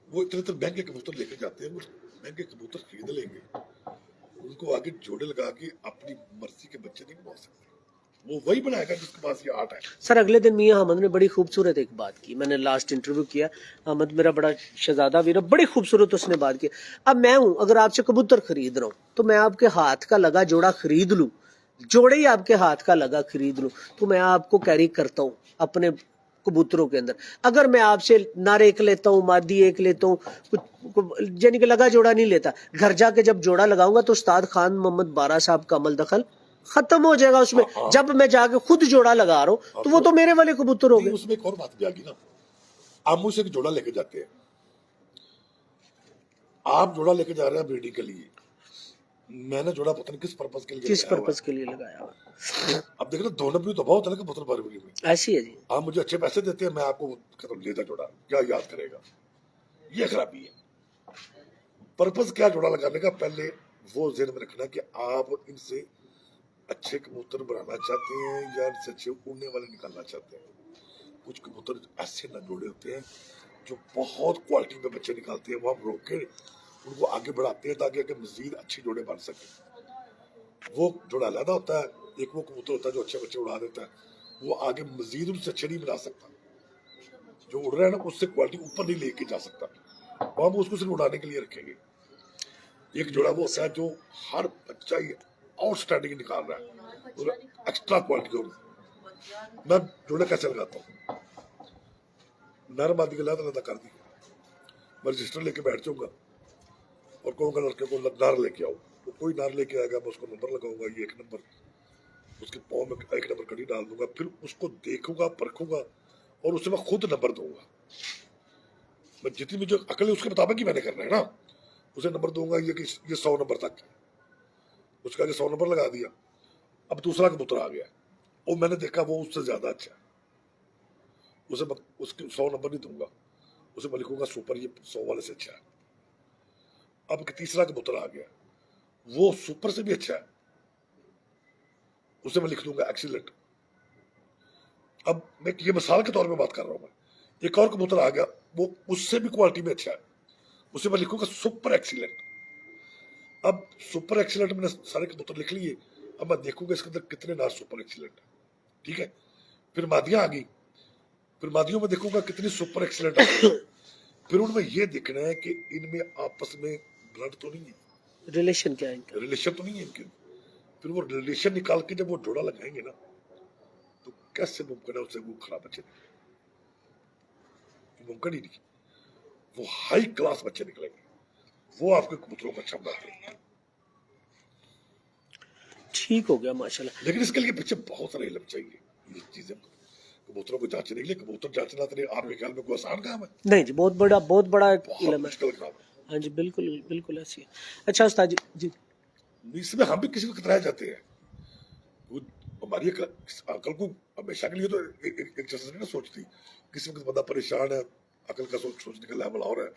वो इतने महंगे कबूतर लेके जाते हैं, वो महंगे कबूतर खरीद लेंगे, उनको आगे जोड़े लगा के अपनी मर्जी के बच्चे नहीं बना सकते। वो वही बनाएगा जिसके पास ये आर्ट है। सर अगले दिन मियां अहमद ने बड़ी खूबसूरत एक बात की, मैंने लास्ट इंटरव्यू किया, अहमद मेरा बड़ा शहजादा वीर, बड़ी खूबसूरत उसने बात की। अब मैं हूं, अगर आपसे कबूतर खरीद रहा हूं तो मैं आपके हाथ का लगा जोड़ा खरीद लूं, जोड़े ही आपके हाथ का लगा खरीद लूं, तो मैं आपको कैरी करता हूं अपने कबूतरों के अंदर। अगर मैं आपसे नर एक लेता हूँ, मादी एक लेता हूँ, यानी कि लगा जोड़ा नहीं लेता, घर जाके जब जोड़ा लगाऊंगा तो उस्ताद खान मोहम्मद बारा साहब का अमल दखल खत्म हो जाएगा उसमें। जब मैं जाके खुद जोड़ा लगा रहा हूँ तो वो तो मेरे वाले कबूतर हो गए। उसमें एक और बात भी आ गई ना, आप मुझसे एक जोड़ा लेके जाते हैं, आप जोड़ा लेके जा रहे हैं ब्रीडिंग के लिए, मैंने जोड़ा पता नहीं किस पर्पस के लिए, किस पर्पस के लिए लगाया हुआ। अब देख लो दोनों भी तो बहुत अलग कबूतर बारबरी में ऐसी है जी। आप मुझे अच्छे पैसे देते हैं, मैं आपको ले जा जोड़ा, क्या याद करेगा? ये खराबी है। पर्पस क्या जोड़ा लगाने का, पहले वो ज़हन में रखना कि आप इनसे अच्छे कबूतर बनाना चाहते हैं या इनसे अच्छे उड़ने वाले निकालना चाहते हैं। कुछ कबूतर ऐसे ना जोड़े होते हैं जो बहुत क्वालिटी में बच्चे निकालते हैं, वो हम रोक के उनको आगे बढ़ाते हैं ताकि आगे मजीद अच्छे जोड़े बन सके। वो जोड़ा अलग होता है, एक वो कबूतर होता है जो अच्छे बच्चे उड़ा देता है, वो आगे मजीद उनसे अच्छे नहीं बना सकता। जो उड़ रहा है ना उससे क्वालिटी ऊपर नहीं लेके जा सकता, वो हम उसको सिर्फ उड़ाने के लिए रखेंगे। एक जोड़ा वो होता है जो हर बच्चा ही आउटस्टैंडिंग निकाल रहा है और एक्स्ट्रा क्वालिटी होगी। मैं जोड़े कैसे लगाता हूँ, नर मादी के लादा कर दी, मैं रजिस्टर लेके बैठ जाऊंगा और कहूँगा लड़के को नार लेके आओ, तो कोई नार लेके आएगा, मैं उसको नंबर लगाऊंगा, ये 1 नंबर, उसके पाँव में 1 नंबर कड़ी डाल दूंगा, फिर उसको देखूंगा, परखूंगा और उससे मैं खुद नंबर दूंगा। मैं जितनी मुझे अकल है उसके मुताबिक ही मैंने करना है ना, उसे नंबर दूंगा ये कि ये 100 नंबर तक, उसका आगे 100 नंबर लगा दिया। अब दूसरा कबूतर आ गया और मैंने देखा वो उससे ज्यादा अच्छा है, उसे उसके 100 नंबर नहीं दूंगा, उसे मैं लिखूंगा सुपर, ये 100 वाले से अच्छा है। अब तीसरा कबूतर आ गया, वो सुपर से भी अच्छा है, उसे मैं लिख दूंगा एक्सीलेंट। अब मैं ये मिसाल के तौर पे बात कर रहा हूं, मैं एक और कबूतर आ गया, वो उससे भी क्वालिटी में अच्छा है, उसे मैं लिखूंगा सुपर एक्सीलेंट। अब सुपर एक्सीलेंट मैंने सारे कबूतर लिख लिए, अब मैं देखूंगा इसके अंदर कितने नार सुपर एक्सीलेंट है, ठीक है। फिर मादियां आ गई, फिर मादियों में देखूंगा कितनी सुपर एक्सीलेंट है, फिर उनमें ये देखना है कि इनमें आपस में ब्लड तो नहीं है, रिलेशन क्या है इनका? रिलेशन तो नहीं है इनके। फिर वो रिलेशन निकाल के जब वो जोड़ा लगाएंगे ना, तो कैसे मुमकिन है उससे वो खराब बच्चे निकले? मुमकिन ही नहीं। वो हाई क्लास बच्चे निकलेंगे, वो आपके कबूतरों को अच्छा बनाते हैं। ठीक हो गया माशाल्लाह। लेकिन इसके लिए पीछे बहुत सारे इल्म चाहिए, ये चीजें कबूतरों को जांचने के लिए। कबूतर जांचना तो आपके ख्याल में कोई आसान काम है? नहीं जी, बहुत बड़ा बहुत इल्म है। मुश्किल काम है। हाँ जी, बिल्कुल बिल्कुल ऐसी है। अच्छा उस्ताद जी, इसमें हम भी किसी वक्त कतराए जाते हैं, वो हमारी अकल को हमेशा के लिए तो एक जैसा नहीं ना सोचती। किसी वक्त बंदा परेशान है, अकल का सोचने का लेवल और है,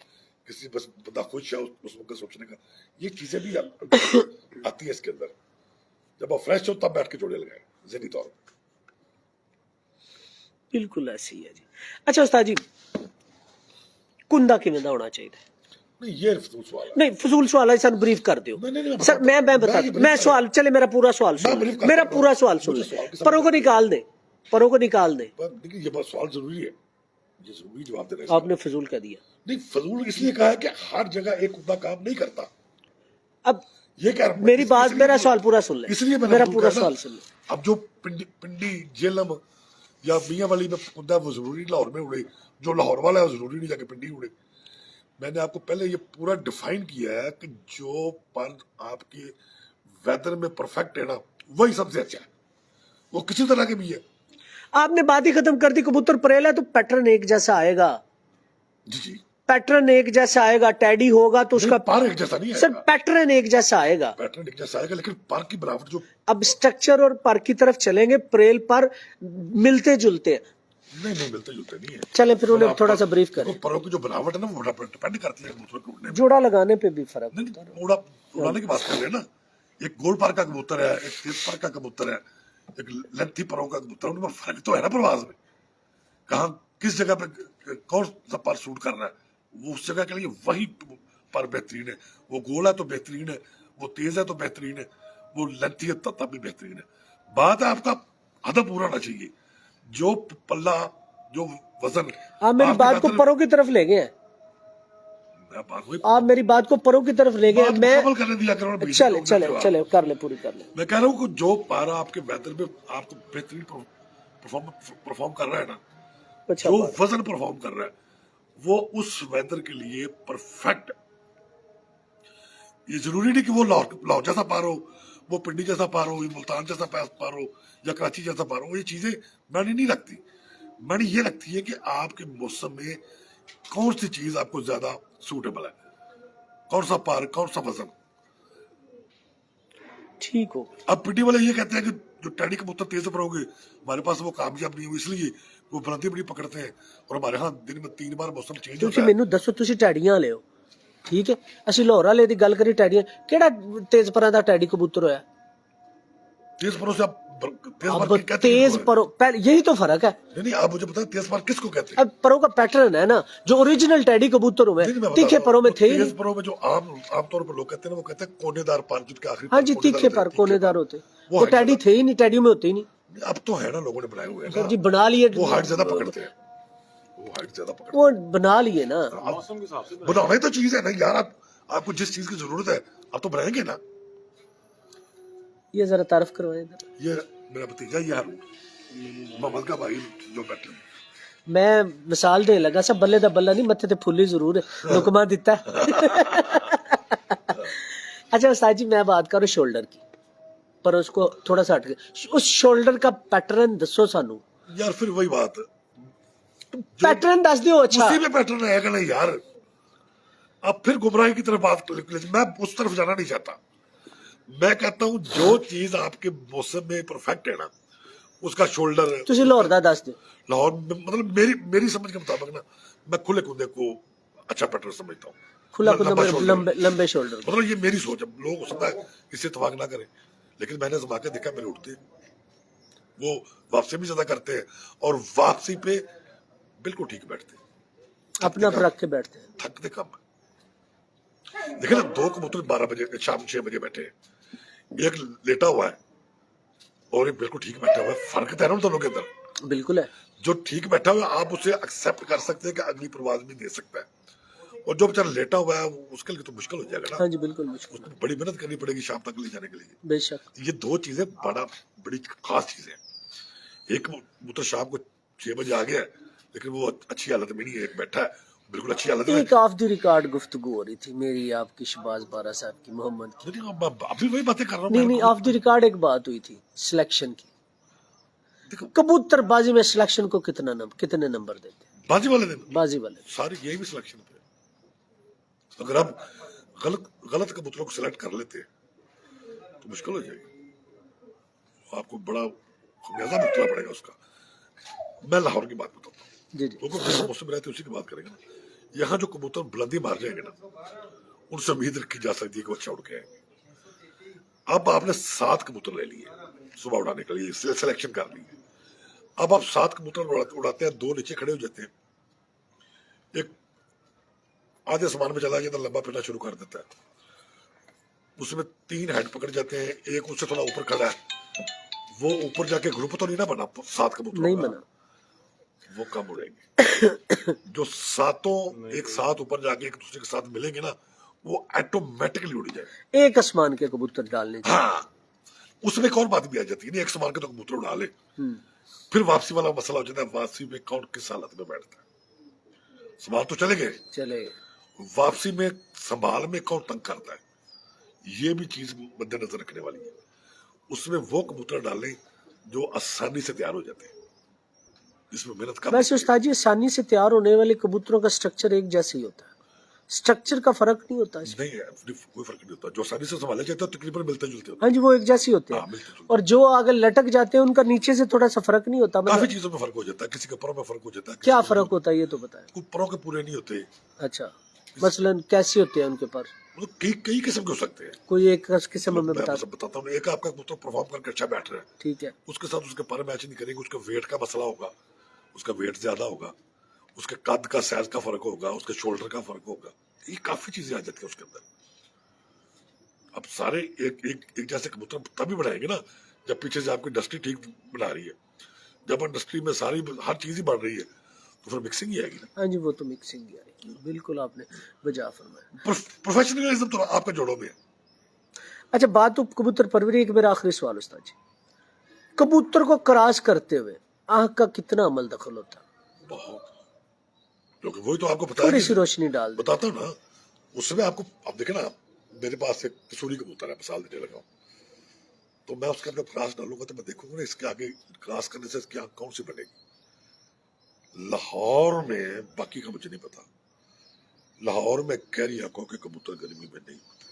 किसी बस बंदा खुश है उस वक्त सोचने का, ये चीजें भी आती है इसके अंदर। जब आप फ्रेश हो तब बैठ के जोड़े लगाए ज़हनी तौर पर। बिल्कुल ऐसी है जी। अच्छा उस्ताद जी, कुंदा किवें दा होना चाहिए? नहीं ये फजूल सवाल है। नहीं फजूल सवाल है, सर ब्रीफ कर दियो। नहीं, सर मैं बता, मैं सवाल चले, मेरा पूरा सवाल सुन, मेरा पूरा सवाल सुन ले, परों को निकाल दे, परों को निकाल दे। देखिए ये बात सवाल जरूरी है, ये जरूरी जवाब देना है। आपने फजूल कह दिया। नहीं फजूल इसलिए कहा है कि हर जगह एक कुत्ता काम नहीं करता। अब ये कह रहा हूं, मेरी बात, मेरा सवाल पूरा सुन ले, इसलिए मेरा पूरा सवाल सुन ले। अब जो पिंडी जेलम या मियां वाली में कुत्ता वो जरूरी लाहौर में उड़े, जो लाहौर वाला है वो जरूरी नहीं जाके पिंडी उड़े। मैंने आपको पहले ये पूरा डिफाइन किया है कि जो पर आपके वेदर में परफेक्ट है ना, वही सबसे अच्छा है, वो किसी तरह के भी है। आपने बात ही खत्म कर दी, कबूतर परेला है तो पैटर्न एक जैसा आएगा। जी पैटर्न एक जैसा आएगा, टैडी होगा तो उसका पर एक जैसा नहीं है सर, पैटर्न एक जैसा आएगा। पैटर्न एक जैसा आएगा, लेकिन पर की बनावट जो अब स्ट्रक्चर और पर की तरफ चलेंगे, प्रेल पर मिलते जुलते हैं। नहीं मिलते जुलते नहीं है। चले फिर उन्हें थोड़ा सा ब्रीफ करें। परों की जो बनावट है ना, वो डिपेंड करती है कबूतर के उड़ने पे। जोड़ा लगाने पे भी फर्क होता है। नहीं उड़ाने की बात कर रहे हैं ना, एक गोल पर का कबूतर है, एक तेज पर का कबूतर है, एक लेंथी परों का कबूतर, उनमें फर्क तो है ना परवाज में। कहाँ किस जगह पे कौन सा पर सूट कर रहा है, वो उस जगह के लिए वही पर बेहतरीन है। वो गोल है तो बेहतरीन है, वो तेज है तो बेहतरीन है, वो लेंथी है तब भी बेहतरीन है। बात है आपका हदफ पूरा होना चाहिए, जो पल्ला जो वजन। आप मेरी बात को परों की तरफ ले गए, आप मेरी बात को परों की तरफ ले गए। मैं करने दिया करो, चले कर ले, पूरी कर ले। मैं कह रहा हूँ कि जो पारा आपके वेदर में आपको बेहतरीन परफॉर्म कर रहा है ना, अच्छा, जो वजन परफॉर्म कर रहा है वो उस वेदर के लिए परफेक्ट। ये जरूरी नहीं कि वो लाहौर जैसा पार हो, वो पिंडी जैसा पार हो, मुल्तान जैसा पार हो, या कराची जैसा पार हो। ये चीजें मायने नहीं रखती। मायने ये रखती है कि आपके मौसम में कौन सी चीज आपको ज्यादा सूटेबल है, कौन सा पार, कौन सा वजन। ठीक हो। अब पिंडी वाले ये कहते हैं कि जो टैडी कबूतर तेज पर होंगे, हमारे पास वो कामयाब नहीं हो, इसलिए वो बुलंदी बड़ी पकड़ते हैं। और हमारे यहाँ दिन में 3 बार मौसम चेंज होता ਤੁਸੀਂ है। ਮੈਨੂੰ ਦੱਸੋ, ਤੁਸੀਂ ਟੈਡੀਆਂ ਲਿਓ, ਠੀਕ ਹੈ? ਅਸੀਂ ਲਾਹੌਰ ਵਾਲੇ ਦੀ ਗੱਲ ਕਰੀ, ਟੈਡੀਆਂ ਕਿਹੜਾ ਤੇਜ਼ ਪਰਾਂ ਦਾ ਟੈਡੀ ਕਬੂतर ਹੋਇਆ? तेज परों से आप तेज पर अब कहते हैं तेज किसको है? परों, यही तो फर्क है। नहीं आप मुझे बताएं तेज पर किसको कहते हैं? अब परों का पैटर्न है ना, जो ओरिजिनल टैडी कबूतर हुए नहीं, मैं बता तीखे रहा हूं, परों में थे ही तेज नहीं। परों में जो आमतौर पर लोग कहते हैं ना, वो कहते हैं कोनेदार पर, जिनके आखिरी हाँ जी, पर कोनेदार तीखे होते हैं, पर कोनेदार होते, वो वो टैडी थे ही नहीं, टैडी में होते ही नहीं। अब तो है ना, लोगों ने बनाए हुए हैं सर ना, जी बना लिए, वो हाइट ज्यादा पकड़ते हैं, वो हाइट ज्यादा पकड़ते वो बना लिए ना। मौसम के हिसाब से हैं। बनाना ही तो चीज है ना यार, आपको जिस चीज की जरूरत है आप तो बनाएंगे ना। ये जरा तारीफ करवाएं इधर। ये मेरा भतीजा ये हारून मोहम्मद का भाई जो बैठे हैं। मैं मिसाल देने लगा सा, बल्ले दा बल्ला नहीं, मत्थे ते फुल्ली जरूर है, लुकमा दिता है। अच्छा उस्ताद जी, मैं बात करूं शोल्डर की, पर उसको थोड़ा सा हट के उस शोल्डर का पैटर्न दसो सानू। यार फिर वही बात, पैटर्न दस दियो। अच्छा उसी में पैटर्न रहेगा ना यार। अब फिर गुमराही की तरफ बात, मैं उस तरफ जाना नहीं चाहता। मैं कहता हूँ जो चीज आपके मौसम में परफेक्ट है ना, उसका शोल्डर ਤੁਸੀਂ ਲਾਹੌਰ ਦਾ ਦੱਸ ਦਿਓ। लाहौर में, मतलब मेरी समझ के मुताबिक ना, मैं खुले कुंदे को अच्छा पैटर्न समझता हूँ। खुला लंबा कुंदा shoulder। लंबे शोल्डर। मतलब ये मेरी सोच है, लोग हो सकता है इससे इत्तेफाक ना करें, लेकिन मैंने जमा के देखा मेरे उठते वो वापसी भी ज्यादा करते हैं और वापसी पे बिल्कुल ठीक बैठते हैं, अपना आप रख के बैठते हैं। थकते कम। देखिए ना, 2 कबूतर 12 बजे शाम 6 बजे बैठे हैं, एक लेटा हुआ है और एक बिल्कुल ठीक बैठा हुआ है। फर्क तो है ना उन दोनों के अंदर। बिल्कुल है। जो ठीक बैठा हुआ है आप उसे एक्सेप्ट कर सकते हैं कि अगली परवाज भी दे सकता है, और जो बेचारा लेटा हुआ है उसके लिए तो मुश्किल हो जाएगा हाँ ना। जी बिल्कुल मुश्किल। उसको बड़ी मेहनत करनी पड़ेगी शाम तक ले जाने के लिए। बेशक। ये 2 चीजें बड़ी खास चीजें हैं। एक कबूतर शाम को 6 बजे आ गया है, लेकिन वो अच्छी हालत में नहीं है, एक बैठा है बिल्कुल अच्छी हालत में। एक ऑफ द रिकॉर्ड गुफ्तगू हो रही थी मेरी आपकी, शहबाज बारा साहब की, मोहम्मद की। अभी वही बातें कर रहा हूँ। नहीं ऑफ द रिकॉर्ड एक बात हुई थी सिलेक्शन की। कबूतर बाजी में सिलेक्शन को कितने नंबर देते हैं? बाजी वाले दिन बाजी वाले सारी यही भी सिलेक्शन पे। अगर आप गलत कबूतरों को सिलेक्ट कर लेते तो मुश्किल हो जाएगी, आपको बड़ा खमियाजा भुगतना पड़ेगा उसका। मैं लाहौर की बात बताता हूँ, जी जी। लोगों के मौसम में रहते उसी की बात करेंगे ना। यहाँ जो कबूतर बुलंदी मार जाएंगे ना, उनसे उम्मीद रखी जा सकती है कि वो अच्छा उड़ के आएंगे। अब आपने 7 कबूतर ले लिए सुबह उड़ाने के लिए, सिलेक्शन कर ली। अब आप 7 कबूतर उड़ाते हैं, 2 नीचे खड़े हो जाते हैं, एक आधे आसमान में चला गया तो लंबा फिरना शुरू कर देता है, उसमें 3 हेड पकड़ जाते हैं, एक उससे थोड़ा ऊपर खड़ा है, वो ऊपर जाके ग्रुप तो नहीं ना बना 7 कबूतर नहीं बना, वो कम उड़ेंगे। जो सातों एक साथ ऊपर जाके एक दूसरे के साथ मिलेंगे ना, वो ऑटोमेटिकली उड़ जाए। एक आसमान के कबूतर डालने चाहिए। हाँ, उसमें एक और बात भी आ जाती है, नहीं एक समान के तो कबूतर उड़ा ले, फिर वापसी वाला मसला हो जाता है, वापसी में कौन किस हालत में बैठता है। सवाल तो चले गए, चले वापसी में संभाल में कौन तंग करता है, ये भी चीज मद्देनजर रखने वाली है। उसमें वो कबूतर डालें जो आसानी से तैयार हो जाते हैं, इसमें मेहनत का। वैसे उस्ताद जी आसानी से तैयार होने वाले कबूतरों का स्ट्रक्चर एक जैसा ही होता है, स्ट्रक्चर का फर्क नहीं होता इसमें। नहीं है, कोई फर्क नहीं होता। जो आसानी से संभाले जाते हैं तकरीबन मिलते जुलते होते हाँ जी, वो एक जैसे होते हाँ, हैं। मिलते जुलते। और जो अगर लटक जाते हैं उनका नीचे से थोड़ा सा फर्क नहीं होता। काफी चीजों में फर्क हो जाता है, किसी के परों में फर्क हो जाता है। क्या फर्क होता है ये तो बताएं। कुछ परों के पूरे नहीं होते, अच्छा, मसलन कैसे होते हैं उनके पर? मतलब कई किस्म के हो सकते हैं। कोई एक किस्म में मैं बता। बताता हूँ, एक आपका कबूतर परफॉर्म करके अच्छा बैठ रहा है, ठीक है, उसके साथ उसके पर मैच नहीं करेंगे, उसका वेट का मसला होगा, उसका वेट ज्यादा होगा, उसके कद का साइज का फर्क होगा, उसके शोल्डर का फर्क होगा, ये काफी चीजें आ जाती है उसके अंदर। अब सारे एक जैसे कबूतर तभी बनाएंगे ना जब पीछे से आपकी इंडस्ट्री ठीक बना रही है। जब इंडस्ट्री में सारी हर चीज ही बढ़ रही है तो फिर मिक्सिंग ही आएगी ना। हाँ जी, वो तो मिक्सिंग ही आएगी, बिल्कुल आपने वजह फरमाया। प्रोफेशनलिज्म तो आपके जोड़ों में है। अच्छा, बात तो कबूतर परवरी। एक मेरा आखिरी सवाल उस्ताद जी, कबूतर को क्रॉस करते हुए आंख का कितना अमल दखल होता है? बहुत, क्योंकि वही तो आपको थोड़ी सी बताया, रोशनी डाल दे। बताता हूँ ना उसमें आपको। अब देखे ना, मेरे पास एक कसूरी कबूतर है, मिसाल देने लगा हूँ, तो मैं उसके अपने क्लास डालूंगा तो मैं देखूंगा ना इसके आगे क्लास करने से इसकी आंख कौन सी बनेगी। लाहौर में बाकी का मुझे नहीं पता, लाहौर में गहरी आंखों के कबूतर गर्मी में नहीं होते।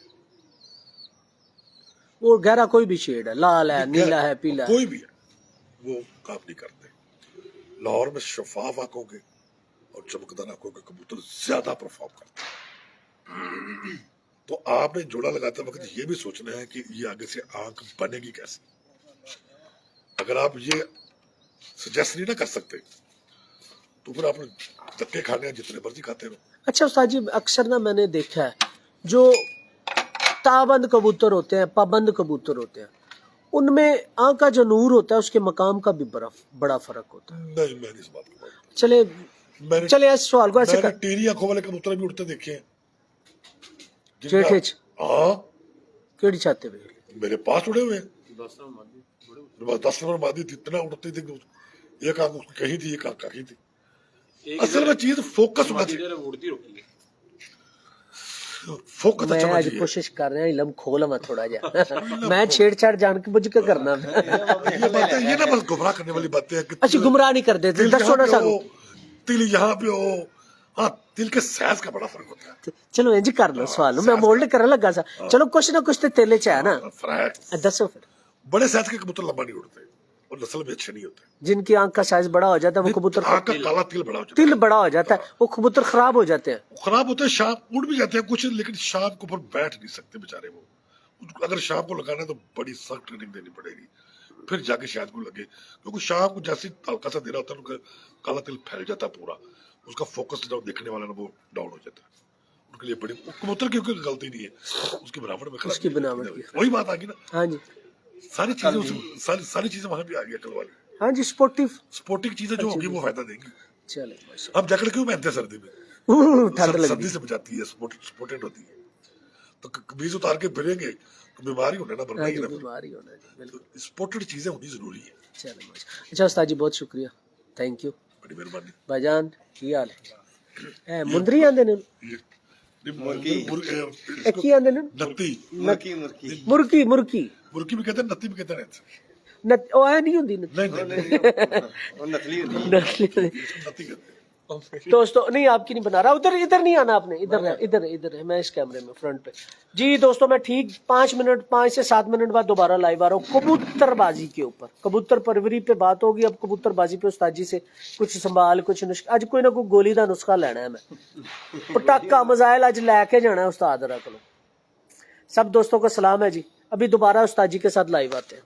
वो गहरा कोई भी शेड है, लाल है, नीला है, पीला है, कोई भी है, वो काम नहीं करते। लाहौर में शफाफ आंखों के और चमकदार आंखों के कबूतर ज्यादा परफॉर्म करते हैं। तो आपने जोड़ा लगाते वक्त ये भी सोचना है कि ये आगे से आंख बनेगी कैसे। अगर आप ये सजेस्ट नहीं ना कर सकते तो फिर आपने धक्के खाने हैं जितने मर्जी खाते रहो। अच्छा उस्ताद जी, अक्सर ना मैंने देखा है जो ताबंद कबूतर होते हैं, पाबंद कबूतर होते हैं, उनमें आंख का जो नूर होता है उसके मकाम का भी बड़ा फर्क होता है। नहीं, मैं नहीं इस बात को मानता। चले इस सवाल को ऐसे कर। टेढ़ी आंखों वाले कबूतर भी उड़ते देखे हैं। जेठेच हाँ, केड़ी चाहते हुए मेरे पास उड़े हुए 10 नंबर मादी थी, इतना उड़ती थी, एक आंख उसकी कहीं थी, एक आंख कहीं थी। असल में चीज फोकस होना चाहिए, फोकस मैं अच्छा होना आज चाहिए। कोशिश कर रहा हूँ इलम खोल मैं थोड़ा जा मैं छेड़छाड़ जान के बुझ के करना। ये बातें, ये ना बस गुमराह करने वाली बातें हैं कि अच्छा, गुमराह नहीं कर देते, तिल दसो ना यहाँ पे सानू। हो, तिल यहाँ पे हो, हाँ दिल के साइज का बड़ा फर्क होता है। चलो इंज कर लो सवाल मैं मोल्ड करने लगा सा चलो कुछ ना कुछ तो तेले च है ना फर्क दसो फिर बड़े साइज के कबूतर लंबा नहीं उड़ते और नस्ल में अच्छे नहीं होते। जिनकी आंख का साइज बड़ा हो जाता है वो कबूतर आँख का काला तिल बड़ा हो जाता है, तिल बड़ा हो जाता है वो कबूतर खराब हो जाते हैं। खराब होते हैं, शाम उड़ भी जाते हैं कुछ, लेकिन शाम के ऊपर बैठ नहीं सकते बेचारे वो। अगर शाम को लगाना है तो बड़ी सख्त ट्रेनिंग देनी पड़ेगी, फिर जाके शायद को लगे, क्योंकि शाम को जैसे हल्का सा देना होता है उनका काला तिल फैल जाता है पूरा, उसका फोकस जो देखने वाला ना वो डाउन हो जाता है। उनके लिए बड़ी कबूतर की कोई गलती नहीं है, उसकी बनावट में उसकी बनावट की। वही बात आ गई ना। हाँ जी सारी चीजें सारी चीजें वहां भी आ गई अकल वाली। हाँ जी स्पोर्टिव स्पोर्टिंग चीजें जो होगी वो फायदा देंगी। चले अब जैकेट क्यों पहनते हैं सर्दी में? ठंड लगती सर्दी से बचाती है, सपोर्टेड होती है। तो कमीज उतार के फिरेंगे तो बीमारी होने ना बनना है ही ना। बीमारी होना जी बिल्कुल। तो स्पोर्टेड चीजें होनी जरूरी है। चलो अच्छा उस्ताद जी बहुत शुक्रिया थैंक यू बड़ी मेहरबानी। भाईजान की हाल है मुंदरी आंदे ने की आंदे ने नत्ती मुर्की मुर्की मुर्गी भी कहते हैं, नत्ती भी कहते हैं। नत ओ है नहीं होंदी नहीं ਉਹ ਨਕਲੀ ਹੁੰਦੀ नत्ती कहते हैं। दोस्तों नहीं आपकी नहीं बना रहा उधर इधर नहीं आना आपने इधर है इधर इधर है मैं इस कैमरे में फ्रंट पे जी। दोस्तों मैं ठीक 5 से 7 मिनट बाद दोबारा लाइव आ रहा हूँ कबूतरबाजी के ऊपर। कबूतर परवरी पे बात होगी, अब कबूतरबाजी पे उस्ताद जी से कुछ संभाल कुछ नुस्खा अज कोई ना कोई गोली का नुस्खा लेना है। मैं पटाका मजाइल अज लैके जाना है उस्ताद को। सब दोस्तों को सलाम है जी, अभी दोबारा उस्ताद जी के साथ लाइव आते हैं।